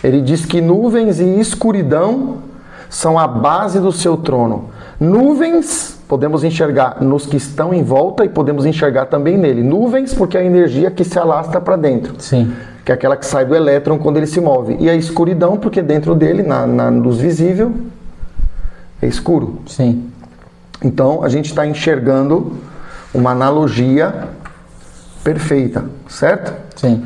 Ele diz que nuvens e escuridão são a base do seu trono. Nuvens podemos enxergar nos que estão em volta e podemos enxergar também nele. Nuvens porque é a energia que se alastra para dentro. Sim. Que é aquela que sai do elétron quando ele se move. E a escuridão porque dentro dele, na luz visível, é escuro. Sim. Então a gente está enxergando uma analogia perfeita, certo? Sim.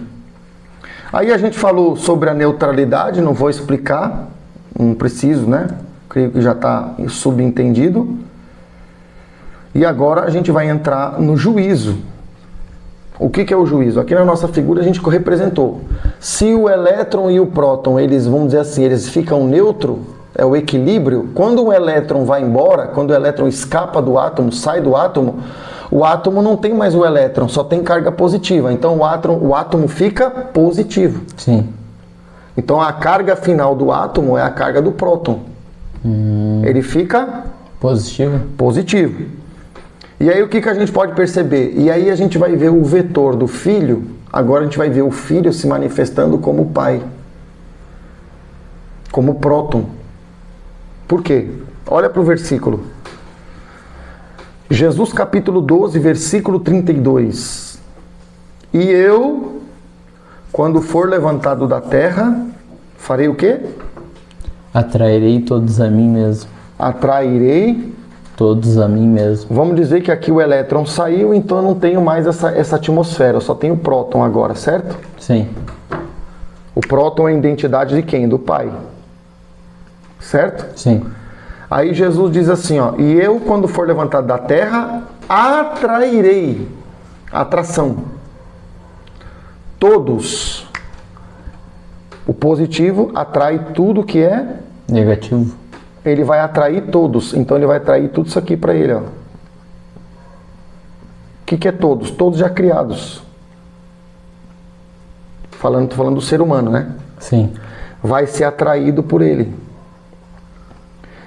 Aí a gente falou sobre a neutralidade, não vou explicar, não preciso, né? Creio que já está subentendido. E agora a gente vai entrar no juízo. O que é o juízo? Aqui na nossa figura a gente representou. Se o elétron e o próton, eles, vamos dizer assim, eles ficam neutro, é o equilíbrio. Quando o elétron vai embora, quando o elétron escapa do átomo, sai do átomo, o átomo não tem mais o elétron, só tem carga positiva. Então o átomo fica positivo. Sim. Então a carga final do átomo é a carga do próton. Ele fica positivo. Positivo. E aí o que a gente pode perceber? E aí a gente vai ver o vetor do filho, agora a gente vai ver o filho se manifestando como pai. Como próton. Por quê? Olha para o versículo. Jesus capítulo 12, versículo 32. E eu, quando for levantado da terra, farei o quê? Atrairei todos a mim mesmo. Atrairei todos a mim mesmo. Vamos dizer que aqui o elétron saiu, então eu não tenho mais essa atmosfera, eu só tenho o próton agora, certo? Sim. O próton é a identidade de quem? Do pai. Certo? Sim. Aí Jesus diz assim, ó, e eu, quando for levantado da terra, atrairei, atração, todos. O positivo atrai tudo que é Negativo. ele vai atrair todos. Então ele vai atrair tudo isso aqui para ele, ó. O que é todos? Todos já criados. Tô falando do ser humano, né? Sim. Vai ser atraído por ele.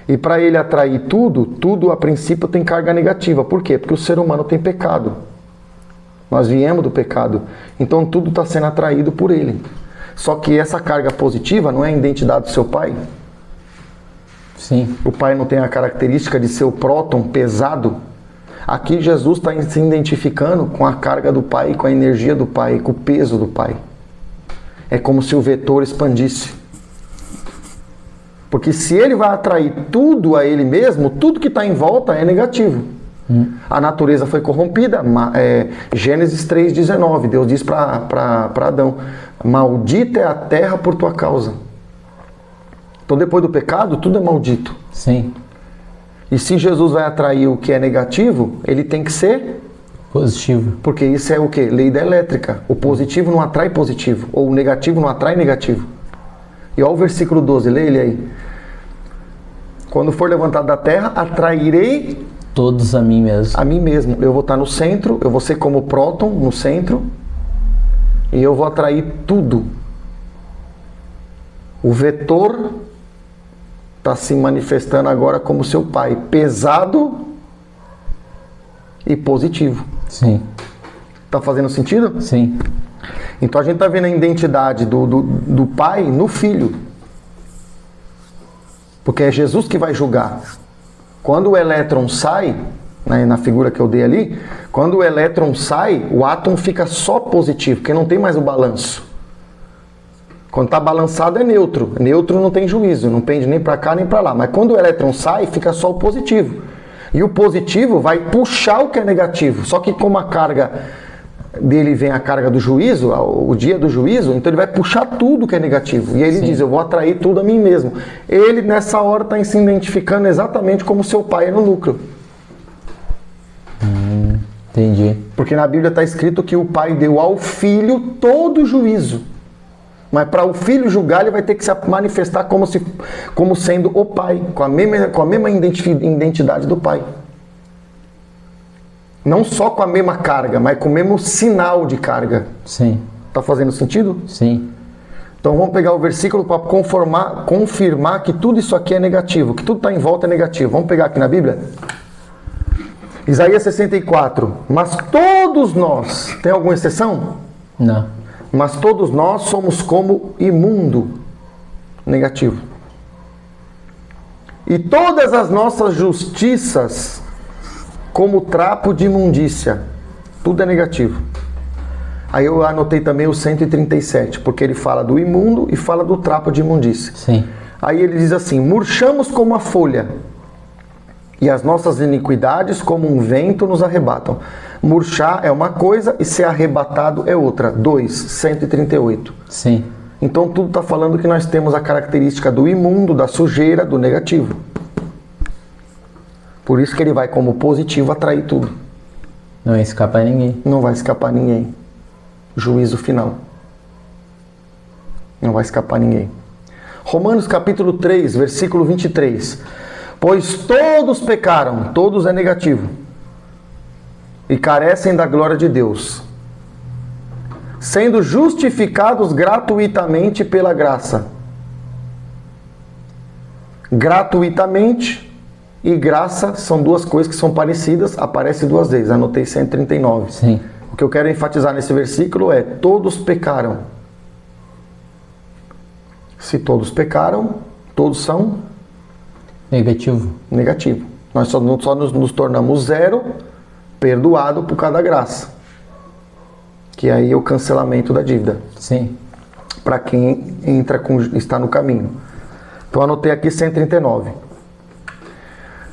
E para ele atrair tudo a princípio tem carga negativa. Por quê? Porque o ser humano tem pecado. Nós viemos do pecado. Então tudo está sendo atraído por ele. Só que essa carga positiva não é a identidade do seu pai. Sim. O pai não tem a característica de ser o próton pesado. Aqui Jesus está se identificando com a carga do pai, com a energia do pai, com o peso do pai. É como se o vetor expandisse. Porque se ele vai atrair tudo a ele mesmo, tudo que está em volta é negativo. A natureza foi corrompida. Gênesis 3,19, Deus diz para Adão, maldita é a terra por tua causa. Então depois do pecado, tudo é maldito. Sim. E se Jesus vai atrair o que é negativo, ele tem que ser Positivo. porque isso é o quê? Lei da elétrica. O positivo não atrai positivo, ou o negativo não atrai negativo. E olha o versículo 12, lê ele aí. Quando for levantado da terra, atrairei Todos a mim mesmo. a mim mesmo. Eu vou estar no centro, eu vou ser como o próton no centro, e eu vou atrair tudo. O vetor está se manifestando agora como seu pai, pesado e positivo. Sim. Tá fazendo sentido? Sim. Então a gente está vendo a identidade do pai no filho. Porque é Jesus que vai julgar. Quando o elétron sai, né, na figura que eu dei ali, quando o elétron sai, o átomo fica só positivo, porque não tem mais o balanço. Quando está balançado é neutro. Neutro não tem juízo, não pende nem para cá nem para lá. Mas quando o elétron sai, fica só o positivo. E o positivo vai puxar o que é negativo. Só que como a carga dele vem a carga do juízo, o dia do juízo, então ele vai puxar tudo que é negativo. E aí ele Sim. diz, eu vou atrair tudo a mim mesmo. Ele nessa hora está se identificando exatamente como seu pai é no núcleo. Entendi. Porque na Bíblia está escrito que o pai deu ao filho todo o juízo. Mas para o filho julgar, ele vai ter que se manifestar como sendo o pai, com a mesma identidade do pai. Não só com a mesma carga, mas com o mesmo sinal de carga. Sim. Tá fazendo sentido? Sim. Então vamos pegar o versículo para confirmar que tudo isso aqui é negativo, que tudo está em volta é negativo. Vamos pegar aqui na Bíblia? Isaías 64. Mas todos nós, tem alguma exceção? Não. Mas todos nós somos como imundo, negativo. E todas as nossas justiças como trapo de imundícia. Tudo é negativo. Aí eu anotei também o 137, porque ele fala do imundo e fala do trapo de imundícia. Sim. Aí ele diz assim, murchamos como a folha, e as nossas iniquidades como um vento nos arrebatam. Murchar é uma coisa e ser arrebatado é outra. 138. Sim. Então tudo está falando que nós temos a característica do imundo, da sujeira, do negativo. Por isso que ele vai como positivo atrair tudo. Não escapa ninguém. Não vai escapar ninguém. Juízo final. Não vai escapar ninguém. Romanos capítulo 3, versículo 23. Pois todos pecaram, todos é negativo, e carecem da glória de Deus, sendo justificados gratuitamente pela graça. Gratuitamente e graça são duas coisas que são parecidas, aparece duas vezes, anotei 139. Sim. O que eu quero enfatizar nesse versículo é, todos pecaram. Se todos pecaram, todos são Negativo. negativo. Nós só nos tornamos zero, perdoado por causa da graça. Que aí é o cancelamento da dívida. Sim. Para quem está no caminho. Então anotei aqui 139.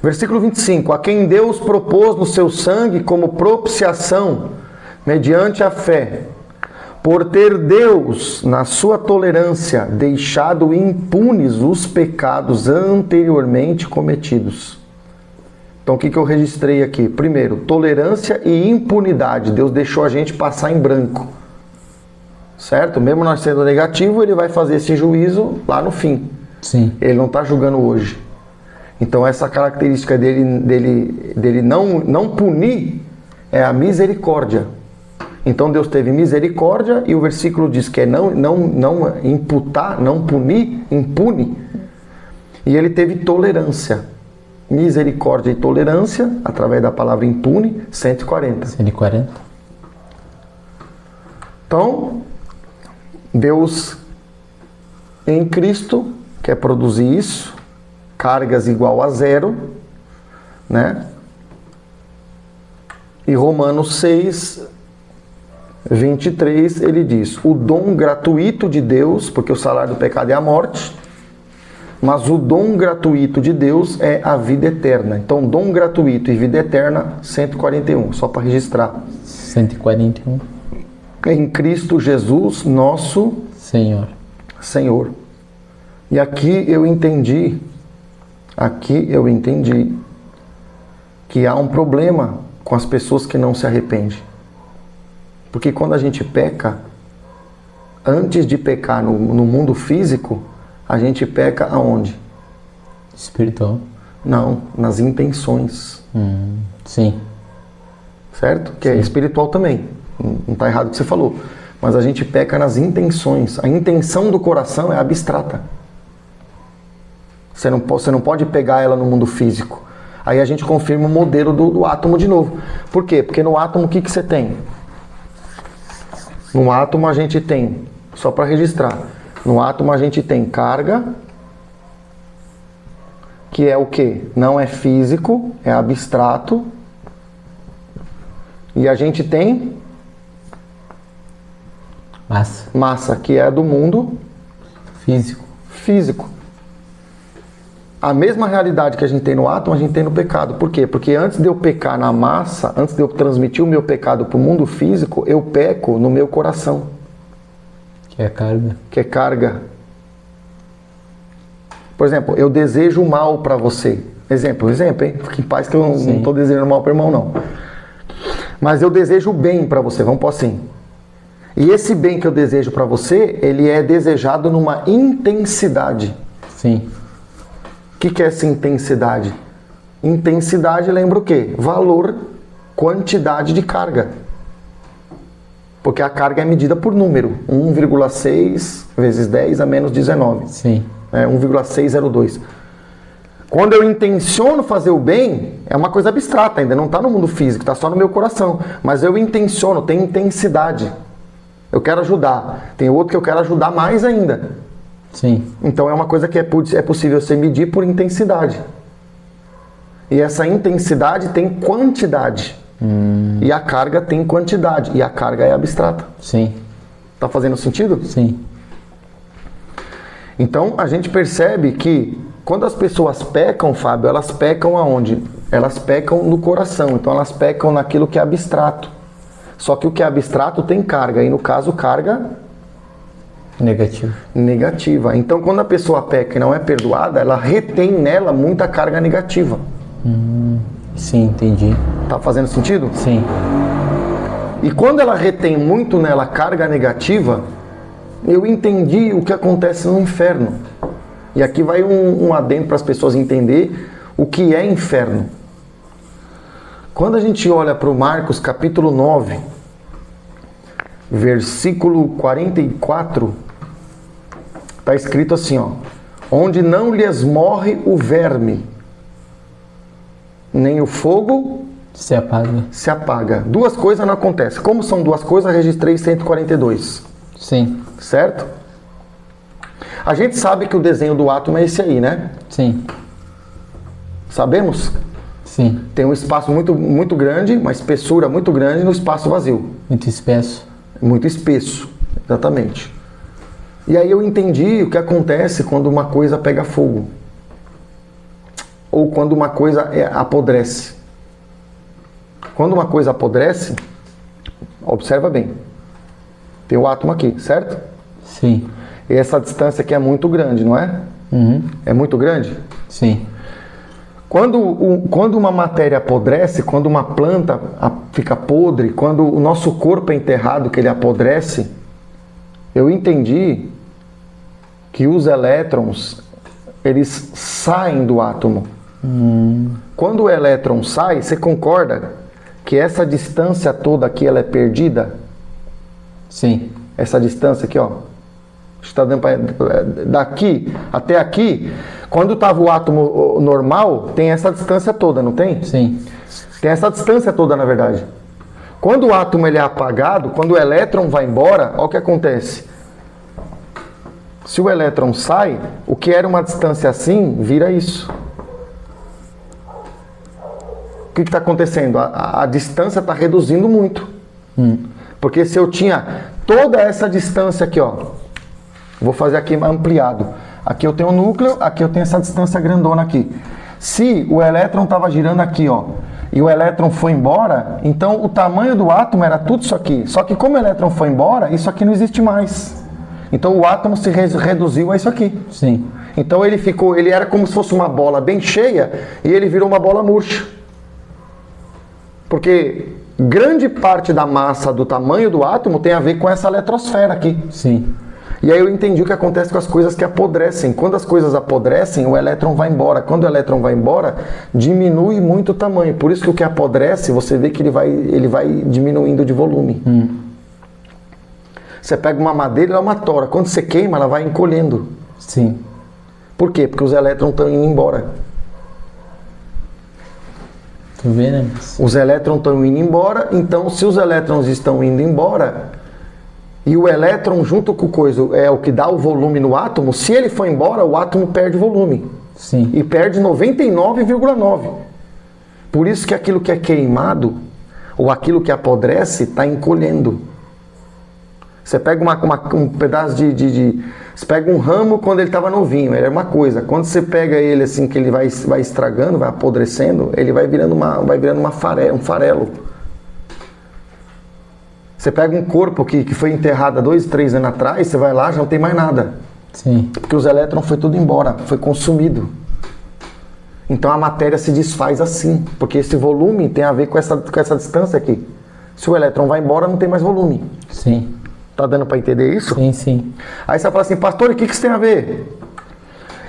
Versículo 25. A quem Deus propôs no seu sangue como propiciação, mediante a fé, Por ter Deus, na sua tolerância, deixado impunes os pecados anteriormente cometidos. Então o que eu registrei aqui? Primeiro, tolerância e impunidade. Deus deixou a gente passar em branco. Certo? Mesmo nós sendo negativo, ele vai fazer esse juízo lá no fim. Sim. Ele não está julgando hoje. Então essa característica dele não punir é a misericórdia. Então Deus teve misericórdia e o versículo diz que é não imputar, não punir, impune. E ele teve tolerância. Misericórdia e tolerância, através da palavra impune, 140. 140. Então, Deus em Cristo quer produzir isso, cargas igual a zero, né? E Romanos 6, 23, ele diz: o dom gratuito de Deus, porque o salário do pecado é a morte, mas o dom gratuito de Deus é a vida eterna. Então, dom gratuito e vida eterna, 141, só para registrar. 141. Em Cristo Jesus, nosso Senhor. E aqui eu entendi que há um problema com as pessoas que não se arrependem. Porque quando a gente peca, antes de pecar no mundo físico, a gente peca aonde? Espiritual. Não, nas intenções. Sim. Certo? Que é espiritual também. Não está errado o que você falou. Mas a gente peca nas intenções. A intenção do coração é abstrata. Você não pode pegar ela no mundo físico. Aí a gente confirma o modelo do átomo de novo. Por quê? Porque no átomo o que você tem? No átomo a gente tem, só para registrar, no átomo a gente tem carga, que é o quê? Não é físico, é abstrato. E a gente tem massa, que é do mundo físico. A mesma realidade que a gente tem no átomo, a gente tem no pecado. Por quê? Porque antes de eu pecar na massa, antes de eu transmitir o meu pecado para o mundo físico, eu peco no meu coração. Que é carga. Por exemplo, eu desejo mal para você. Exemplo, hein? Fique em paz que eu não estou desejando mal para o irmão, não. Mas eu desejo bem para você, vamos pôr assim. E esse bem que eu desejo para você, ele é desejado numa intensidade. Sim. O que é essa intensidade? Intensidade lembra o quê? Valor, quantidade de carga. Porque a carga é medida por número. 1,6 vezes 10 a menos 19. Sim. É 1,602. Quando eu intenciono fazer o bem, é uma coisa abstrata, ainda não está no mundo físico, está só no meu coração. Mas eu intenciono, tem intensidade. Eu quero ajudar. Tem outro que eu quero ajudar mais ainda. Sim. Então é uma coisa que é possível você medir por intensidade. E essa intensidade tem quantidade. E a carga tem quantidade. E a carga é abstrata. Sim. Tá fazendo sentido? Sim. Então a gente percebe que quando as pessoas pecam, Fábio, elas pecam aonde? Elas pecam no coração. Então elas pecam naquilo que é abstrato. Só que o que é abstrato tem carga. E no caso, carga negativa. Então, quando a pessoa peca e não é perdoada, ela retém nela muita carga negativa. Sim, entendi. Tá fazendo sentido? Sim. E quando ela retém muito nela carga negativa, eu entendi o que acontece no inferno. E aqui vai um adendo para as pessoas entenderem o que é inferno. Quando a gente olha para o Marcos capítulo 9, versículo 44, está escrito assim, ó: onde não lhes morre o verme, nem o fogo se apaga. Duas coisas não acontecem. Como são duas coisas, registrei 142. Sim. Certo? A gente sabe que o desenho do átomo é esse aí, né? Sim. Sabemos? Sim. Tem um espaço muito grande, uma espessura muito grande no espaço vazio. Muito espesso. Muito espesso, exatamente. E aí eu entendi o que acontece quando uma coisa pega fogo. Ou quando uma coisa apodrece. Quando uma coisa apodrece, observa bem. Tem o átomo aqui, certo? Sim. E essa distância aqui é muito grande, não é? É muito grande? Sim. Quando uma matéria apodrece, quando uma planta fica podre, quando o nosso corpo é enterrado, que ele apodrece, eu entendi que os elétrons, eles saem do átomo. Quando o elétron sai, você concorda que essa distância toda aqui ela é perdida? Sim. Essa distância aqui, ó. Está dando pra, daqui até aqui, quando estava o átomo normal, tem essa distância toda, não tem? Sim. Tem essa distância toda, na verdade. Quando o átomo ele é apagado, quando o elétron vai embora, olha o que acontece. Se o elétron sai, o que era uma distância assim, vira isso. O que está acontecendo? A distância está reduzindo muito. Porque se eu tinha toda essa distância aqui, ó, vou fazer aqui ampliado. Aqui eu tenho o núcleo, aqui eu tenho essa distância grandona aqui. Se o elétron estava girando aqui, ó, e o elétron foi embora, então o tamanho do átomo era tudo isso aqui. Só que como o elétron foi embora, isso aqui não existe mais. Então o átomo se reduziu a isso aqui. Sim. Então ele era como se fosse uma bola bem cheia e ele virou uma bola murcha. Porque grande parte da massa do tamanho do átomo tem a ver com essa eletrosfera aqui. Sim. E aí eu entendi o que acontece com as coisas que apodrecem. Quando as coisas apodrecem, o elétron vai embora. Quando o elétron vai embora, diminui muito o tamanho. Por isso que o que apodrece, você vê que ele vai diminuindo de volume. Você pega uma madeira, ela é uma tora. Quando você queima, ela vai encolhendo. Sim. Por quê? Porque os elétrons estão indo embora. Tu vê, né? Os elétrons estão indo embora, então se os elétrons estão indo embora, e o elétron junto com o coisa é o que dá o volume no átomo, se ele for embora, o átomo perde volume. Sim. E perde 99,9. Por isso que aquilo que é queimado, ou aquilo que apodrece, está encolhendo. Você pega um pedaço você pega um ramo quando ele estava novinho, ele é uma coisa. Quando você pega ele assim, que ele vai estragando, vai apodrecendo, ele vai virando um farelo. Você pega um corpo que foi enterrado há 2, 3 anos atrás, você vai lá, já não tem mais nada. Sim. Porque os elétrons foi tudo embora, foi consumido. Então a matéria se desfaz assim, porque esse volume tem a ver com essa distância aqui. Se o elétron vai embora, não tem mais volume. Sim. Tá dando para entender isso? Sim, sim. Aí você vai falar assim, pastor, o que isso tem a ver?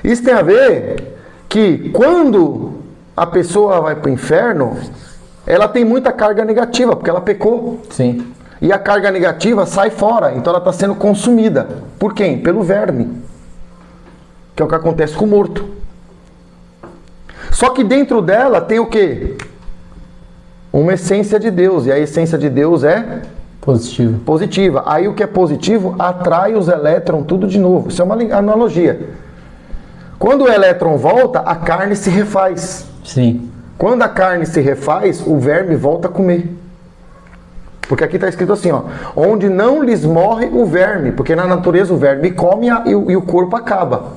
Isso tem a ver que quando a pessoa vai para o inferno, ela tem muita carga negativa, porque ela pecou. Sim. E a carga negativa sai fora, então ela está sendo consumida. Por quem? Pelo verme. Que é o que acontece com o morto. Só que dentro dela tem o quê? Uma essência de Deus. E a essência de Deus é Positivo. positiva. Aí o que é positivo atrai os elétrons tudo de novo. Isso é uma analogia. Quando o elétron volta, a carne se refaz. Sim. Quando a carne se refaz, o verme volta a comer. Porque aqui está escrito assim, ó, onde não lhes morre o verme, porque na natureza o verme come e o corpo acaba.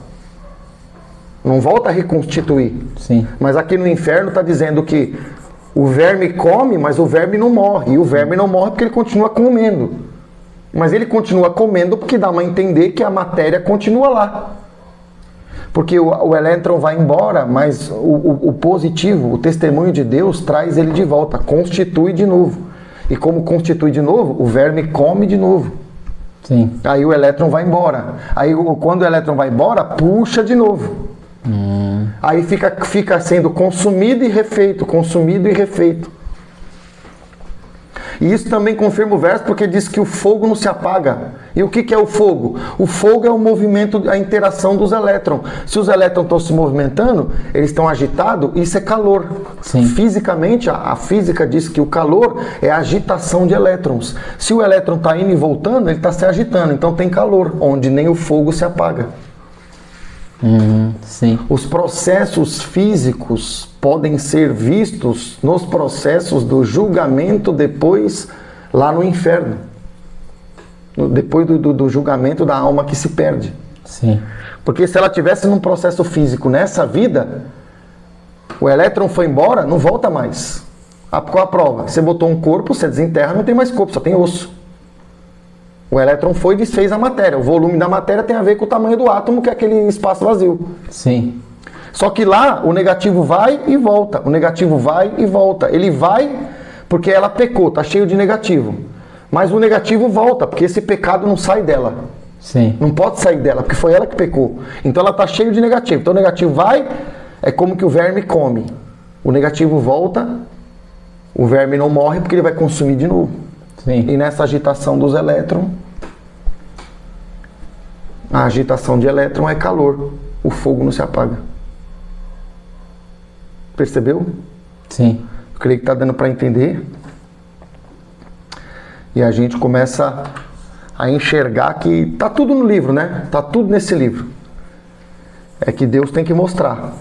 Não volta a reconstituir. Sim. Mas aqui no inferno está dizendo que o verme come, mas o verme não morre. E o verme não morre porque ele continua comendo. Mas ele continua comendo porque dá a entender que a matéria continua lá. Porque o elétron vai embora, mas o positivo, o testemunho de Deus, traz ele de volta, constitui de novo. E como constitui de novo, o verme come de novo. Sim. Aí o elétron vai embora. Aí quando o elétron vai embora, puxa de novo. Aí fica sendo consumido e refeito, consumido e refeito. E isso também confirma o verso porque diz que o fogo não se apaga. E o que é o fogo? O fogo é o movimento, a interação dos elétrons. Se os elétrons estão se movimentando, eles estão agitados, isso é calor. Sim. Fisicamente, a física diz que o calor é a agitação de elétrons. Se o elétron está indo e voltando, ele está se agitando, então tem calor, onde nem o fogo se apaga. Sim. Os processos físicos podem ser vistos nos processos do julgamento depois lá no inferno. Depois do julgamento da alma que se perde. Sim. Porque se ela tivesse num processo físico nessa vida, o elétron foi embora, não volta mais. Qual a prova? Você botou um corpo, você desenterra, não tem mais corpo, só tem osso. O elétron foi e desfez a matéria. O volume da matéria tem a ver com o tamanho do átomo, que é aquele espaço vazio. Sim. Só que lá o negativo vai e volta. O negativo vai e volta. Ele vai porque ela pecou, tá cheio de negativo. Mas o negativo volta, porque esse pecado não sai dela. Sim. Não pode sair dela, porque foi ela que pecou. Então ela tá cheio de negativo. Então o negativo vai, é como que o verme come. O negativo volta, o verme não morre porque ele vai consumir de novo. Sim. E nessa agitação dos elétrons, a agitação de elétron é calor. O fogo não se apaga. Percebeu? Sim. Eu creio que está dando para entender. E a gente começa a enxergar que tá tudo no livro, né? Tá tudo nesse livro. É que Deus tem que mostrar.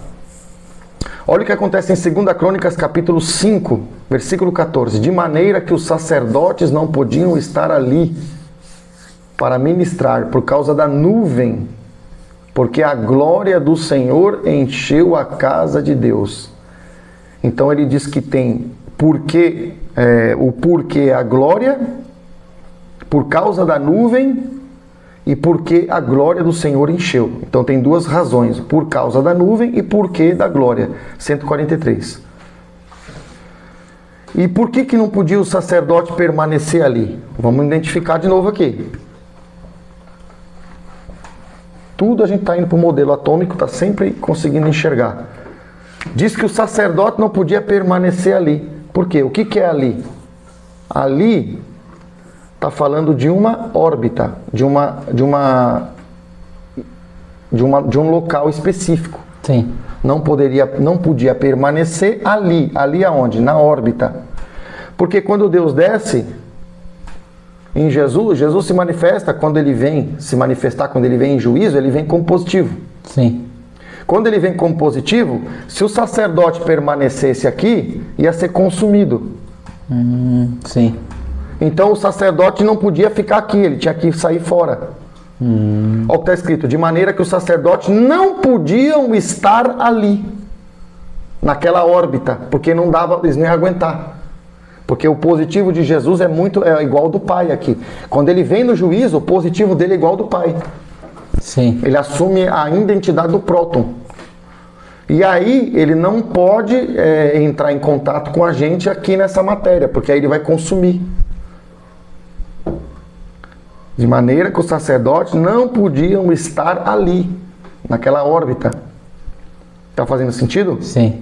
Olha o que acontece em 2 Crônicas, capítulo 5, versículo 14. De maneira que os sacerdotes não podiam estar ali para ministrar por causa da nuvem, porque a glória do Senhor encheu a casa de Deus. Então ele diz que tem porquê, o porquê a glória, por causa da nuvem e porque a glória do Senhor encheu. Então tem duas razões, por causa da nuvem e porquê da glória. 143. E por que não podia o sacerdote permanecer ali? Vamos identificar de novo aqui. Tudo a gente está indo para o modelo atômico, está sempre conseguindo enxergar. Diz que o sacerdote não podia permanecer ali. Por quê? O que é ali? Ali está falando de uma órbita, de um local específico. Sim. Não podia permanecer ali. Ali aonde? Na órbita. Porque quando Deus desce em Jesus, Jesus se manifesta quando ele vem se manifestar, quando ele vem em juízo, ele vem como positivo. Sim. Quando ele vem como positivo, se o sacerdote permanecesse aqui, ia ser consumido. Sim. Então o sacerdote não podia ficar aqui, ele tinha que sair fora. Olha o que está escrito, de maneira que os sacerdotes não podiam estar ali, naquela órbita, porque não dava, eles não iam aguentar. Porque o positivo de Jesus é igual ao do Pai aqui. Quando ele vem no juízo, o positivo dele é igual ao do Pai. Sim. Ele assume a identidade do próton. E aí ele não pode entrar em contato com a gente aqui nessa matéria, porque aí ele vai consumir. De maneira que os sacerdotes não podiam estar ali, naquela órbita. Está fazendo sentido? Sim.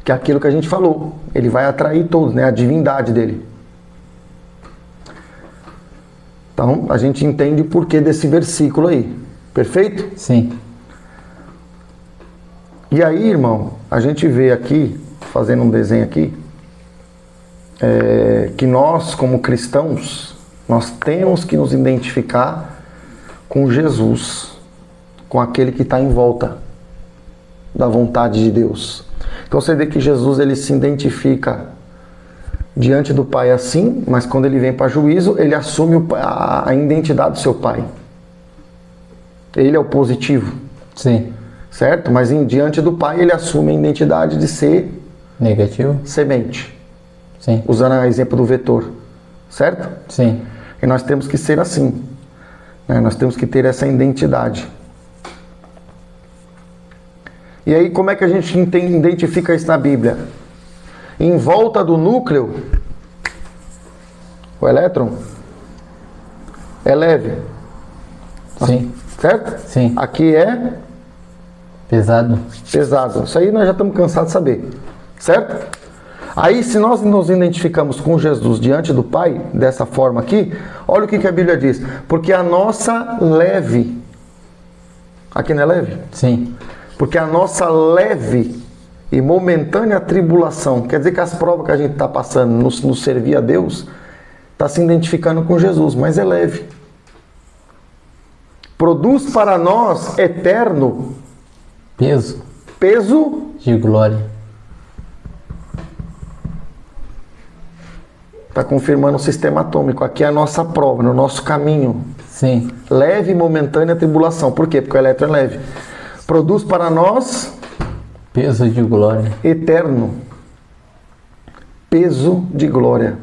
Que é aquilo que a gente falou. Ele vai atrair todos, né? A divindade dele. Então, a gente entende o porquê desse versículo aí. Perfeito? Sim. E aí, irmão, a gente vê aqui, fazendo um desenho aqui, que nós, como cristãos, nós temos que nos identificar com Jesus, com aquele que está em volta da vontade de Deus. Então você vê que Jesus ele se identifica diante do Pai assim, mas quando ele vem para juízo, ele assume a identidade do seu Pai. Ele é o positivo. Sim. Certo? Mas diante do Pai ele assume a identidade de ser Negativo? semente. Sim. Usando o exemplo do vetor. Certo? Sim. E nós temos que ser assim, né? Nós temos que ter essa identidade. E aí como é que a gente identifica isso na Bíblia? Em volta do núcleo, o elétron é leve. Sim. Certo? Sim. Aqui é Pesado? pesado. Isso aí nós já estamos cansados de saber. Certo? Aí, se nós nos identificamos com Jesus diante do Pai, dessa forma aqui, olha o que a Bíblia diz. Porque a nossa leve... Aqui não é leve? Sim. Porque a nossa leve e momentânea tribulação, quer dizer que as provas que a gente está passando no servir a Deus, está se identificando com Jesus, mas é leve. Produz para nós eterno peso de glória. Está confirmando o sistema atômico. Aqui é a nossa prova, no nosso caminho. Sim. Leve e momentânea tribulação. Por quê? Porque o elétron é leve. Produz para nós Peso de glória. eterno. Peso de glória.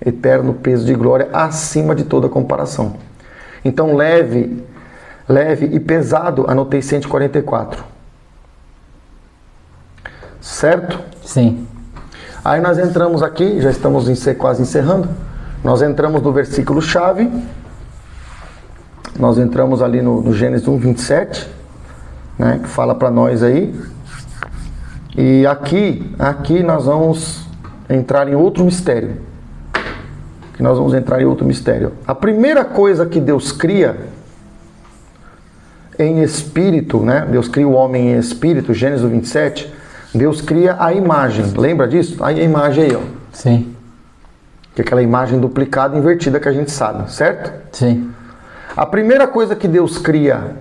eterno peso de glória acima de toda comparação. Então, leve e pesado, anotei 144. Certo? Sim. Aí nós entramos aqui, já estamos quase encerrando, nós entramos no versículo chave, nós entramos ali no Gênesis 1, 27, né, que fala para nós aí, e aqui nós vamos entrar em outro mistério, A primeira coisa que Deus cria em espírito, né, Deus cria o homem em espírito, Gênesis 27, Deus cria a imagem, lembra disso? A imagem aí, ó. Sim. Que é aquela imagem duplicada, invertida que a gente sabe, certo? Sim. A primeira coisa que Deus cria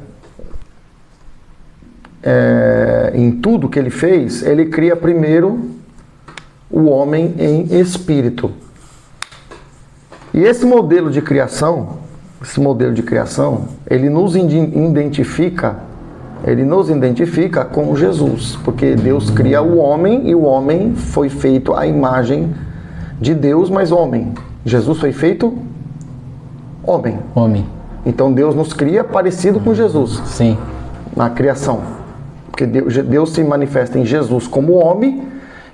em tudo que Ele fez, Ele cria primeiro o homem em espírito. E esse modelo de criação, ele nos identifica com Jesus, porque Deus cria o homem e o homem foi feito à imagem de Deus, mas homem. Jesus foi feito homem. Então Deus nos cria parecido com Jesus. Sim. Na criação. Porque Deus se manifesta em Jesus como homem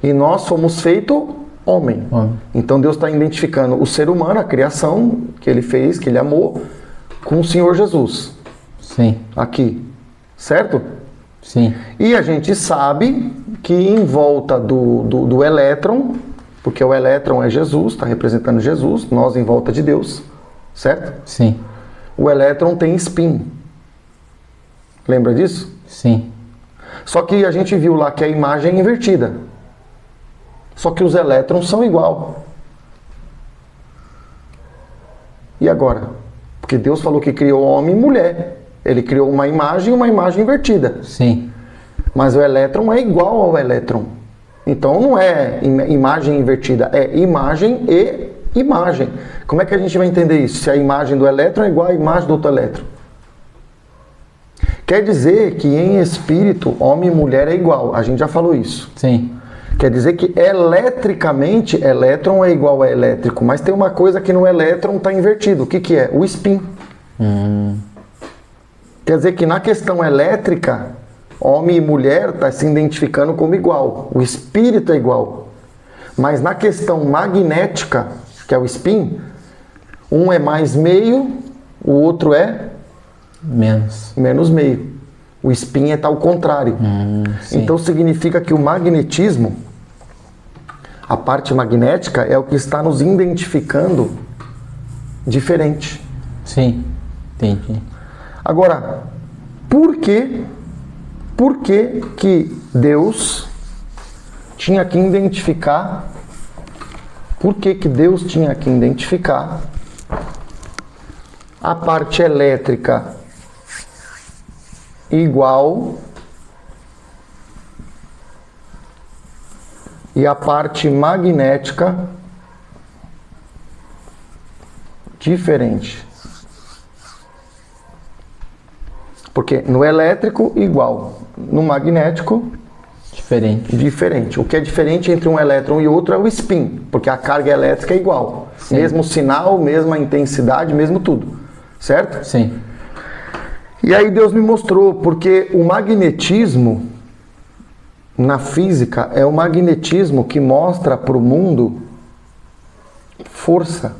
e nós somos feitos homem. Então Deus está identificando o ser humano, a criação que Ele fez, que Ele amou, com o Senhor Jesus. Sim. Aqui. Certo? Sim. E a gente sabe que em volta do elétron, porque o elétron é Jesus, está representando Jesus, nós em volta de Deus, certo? Sim. O elétron tem spin. Lembra disso? Sim. Só que a gente viu lá que a imagem é invertida. Só que os elétrons são igual. E agora? Porque Deus falou que criou homem e mulher. Ele criou uma imagem invertida. Sim. Mas o elétron é igual ao elétron. Então não é imagem invertida, é imagem e imagem. Como é que a gente vai entender isso? Se a imagem do elétron é igual à imagem do outro elétron. Quer dizer que em espírito, homem e mulher é igual. A gente já falou isso. Sim. Quer dizer que eletricamente, elétron é igual a elétrico. Mas tem uma coisa que no elétron está invertido. O que é? O spin. Quer dizer que na questão elétrica, homem e mulher está se identificando como igual. O espírito é igual. Mas na questão magnética, que é o spin, um é mais meio, o outro é menos meio. O spin está ao contrário. Então significa que o magnetismo, a parte magnética, é o que está nos identificando diferente. Sim, entendi. Agora, por que Deus tinha que identificar? Por que Deus tinha que identificar a parte elétrica igual e a parte magnética diferente? Porque no elétrico igual, no magnético diferente. O que é diferente entre um elétron e outro é o spin, porque a carga elétrica é igual. Sim. Mesmo sinal, mesma intensidade, mesmo tudo. Certo? Sim. E aí Deus me mostrou, porque o magnetismo na física é o magnetismo que mostra para o mundo força.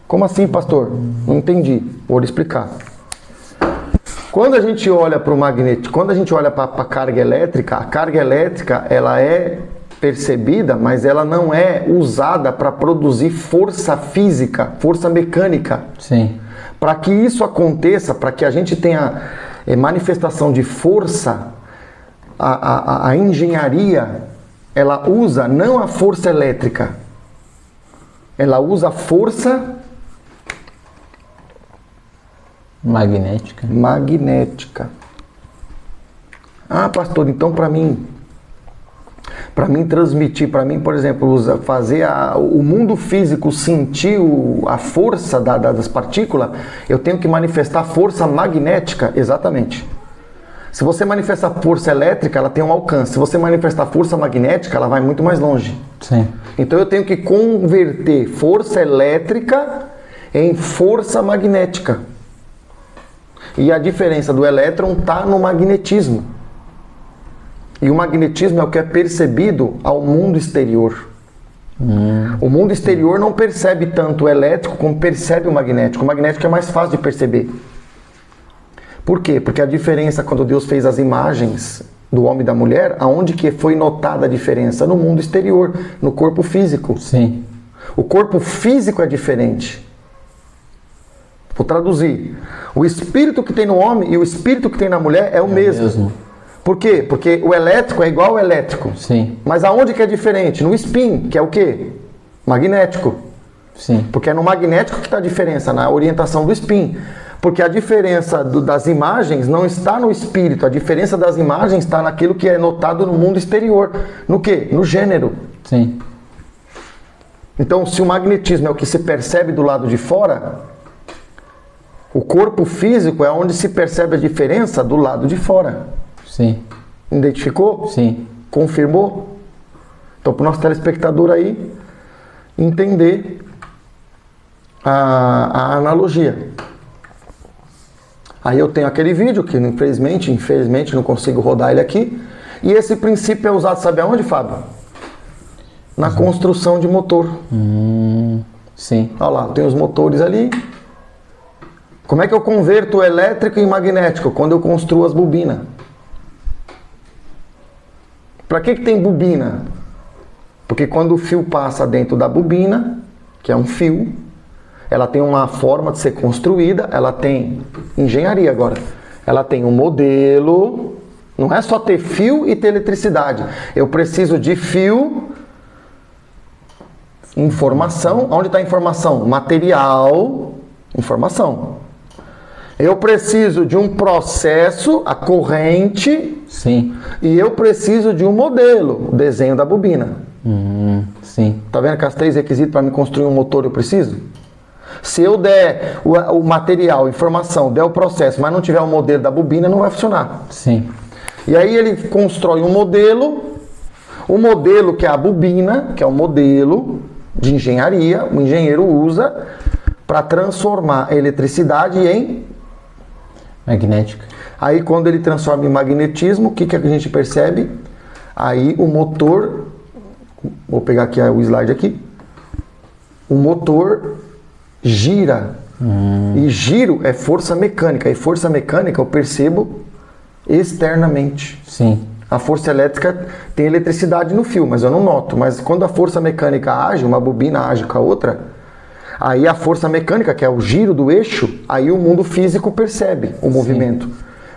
Como assim, pastor? Não entendi. Vou lhe explicar. Quando a gente olha para o magnetismo, quando a gente olha para a carga elétrica, ela é percebida, mas ela não é usada para produzir força física, força mecânica. Sim. Para que isso aconteça, para que a gente tenha manifestação de força, a engenharia, ela usa não a força elétrica, ela usa a força magnética. Ah, pastor, então para mim transmitir, para mim, por exemplo, fazer o mundo físico sentir a força das partículas, eu tenho que manifestar força magnética, exatamente. Se você manifestar força elétrica, ela tem um alcance. Se você manifestar força magnética, ela vai muito mais longe. Sim. Então eu tenho que converter força elétrica em força magnética. E a diferença do elétron está no magnetismo. E o magnetismo é o que é percebido ao mundo exterior. O mundo exterior não percebe tanto o elétrico como percebe o magnético. O magnético é mais fácil de perceber. Por quê? Porque a diferença, quando Deus fez as imagens do homem e da mulher, aonde que foi notada a diferença? No mundo exterior, no corpo físico. Sim. O corpo físico é diferente. Vou traduzir. O espírito que tem no homem e o espírito que tem na mulher é o mesmo. Por quê? Porque o elétrico é igual ao elétrico. Sim. Mas aonde que é diferente? No spin, que é o quê? Magnético. Sim. Porque é no magnético que está a diferença, na orientação do spin. Porque a diferença das imagens não está no espírito, a diferença das imagens está naquilo que é notado no mundo exterior. No quê? No gênero. Sim. Então, se o magnetismo é o que se percebe do lado de fora, o corpo físico é onde se percebe a diferença do lado de fora. Sim. Identificou? Sim. Confirmou? Então, para o nosso telespectador aí entender a analogia. Aí eu tenho aquele vídeo que infelizmente não consigo rodar ele aqui. E esse princípio é usado, sabe aonde, Fábio? Na construção de motor. Sim. Olha lá, tem os motores ali. Como é que eu converto o elétrico em magnético? Quando eu construo as bobinas. Para que tem bobina? Porque quando o fio passa dentro da bobina, que é um fio, ela tem uma forma de ser construída, ela tem engenharia agora. Ela tem um modelo, não é só ter fio e ter eletricidade. Eu preciso de fio, informação. Onde está a informação? Material, informação. Eu preciso de um processo, a corrente. Sim. E eu preciso de um modelo, o desenho da bobina. Sim. Tá vendo que as 3 requisitos para me construir um motor eu preciso? Se eu der o material, informação, der o processo, mas não tiver o modelo da bobina, não vai funcionar. Sim. E aí ele constrói um modelo, o modelo que é a bobina, que é um modelo de engenharia, o engenheiro usa para transformar a eletricidade em Magnética. Aí quando ele transforma em magnetismo, o que a gente percebe? Aí o motor, vou pegar aqui o slide aqui, o motor gira. E giro é força mecânica, e força mecânica eu percebo externamente. Sim. A força elétrica tem eletricidade no fio, mas eu não noto. Mas quando a força mecânica age, uma bobina age com a outra, aí a força mecânica, que é o giro do eixo, aí o mundo físico percebe o movimento.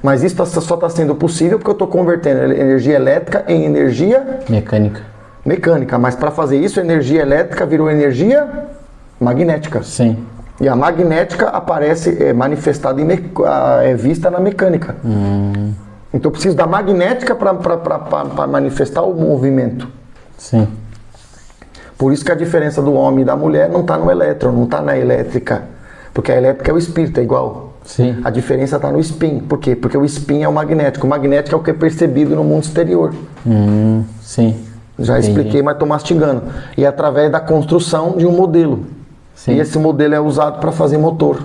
Mas isso só está sendo possível porque eu estou convertendo energia elétrica em energia mecânica. Mas para fazer isso, a energia elétrica virou energia magnética. Sim. E a magnética aparece, manifestada, é vista na mecânica. Então eu preciso da magnética para manifestar o movimento. Sim. Por isso que a diferença do homem e da mulher não está no elétron, não está na elétrica. Porque a elétrica é o espírito, é igual. Sim. A diferença está no spin. Por quê? Porque o spin é o magnético. O magnético é o que é percebido no mundo exterior. Sim. Já expliquei, mas estou mastigando. E é através da construção de um modelo. Sim. E esse modelo é usado para fazer motor.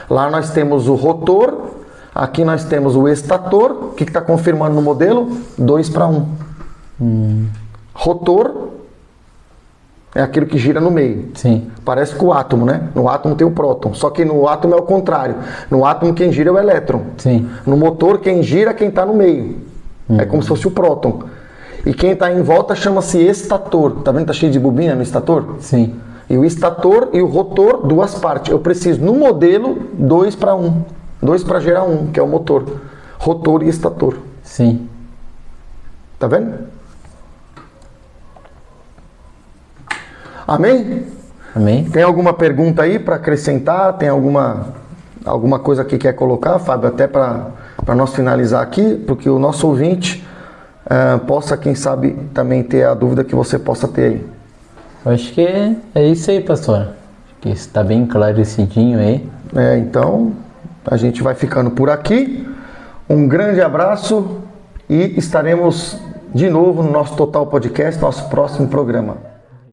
Lá nós temos o rotor, aqui nós temos o estator. O que está confirmando no modelo? 2:1. Rotor é aquilo que gira no meio. Sim. Parece com o átomo, né? No átomo tem o próton. Só que no átomo é o contrário. No átomo quem gira é o elétron. Sim. No motor quem gira é quem está no meio. É como se fosse o próton. E quem está em volta chama-se estator. Tá vendo? Tá cheio de bobina no estator? Sim. E o estator e o rotor, 2 partes. Eu preciso, no modelo, 2:1. 2 para gerar 1, que é o motor. Rotor e estator. Sim. Tá vendo? Amém? Amém? Tem alguma pergunta aí para acrescentar? Tem alguma coisa que quer colocar, Fábio? Até para nós finalizar aqui, porque o nosso ouvinte possa, quem sabe, também ter a dúvida que você possa ter aí. Eu acho que é isso aí, pastor. Acho que está bem clarecidinho aí. Então, a gente vai ficando por aqui. Um grande abraço e estaremos de novo no nosso Total Podcast, nosso próximo programa.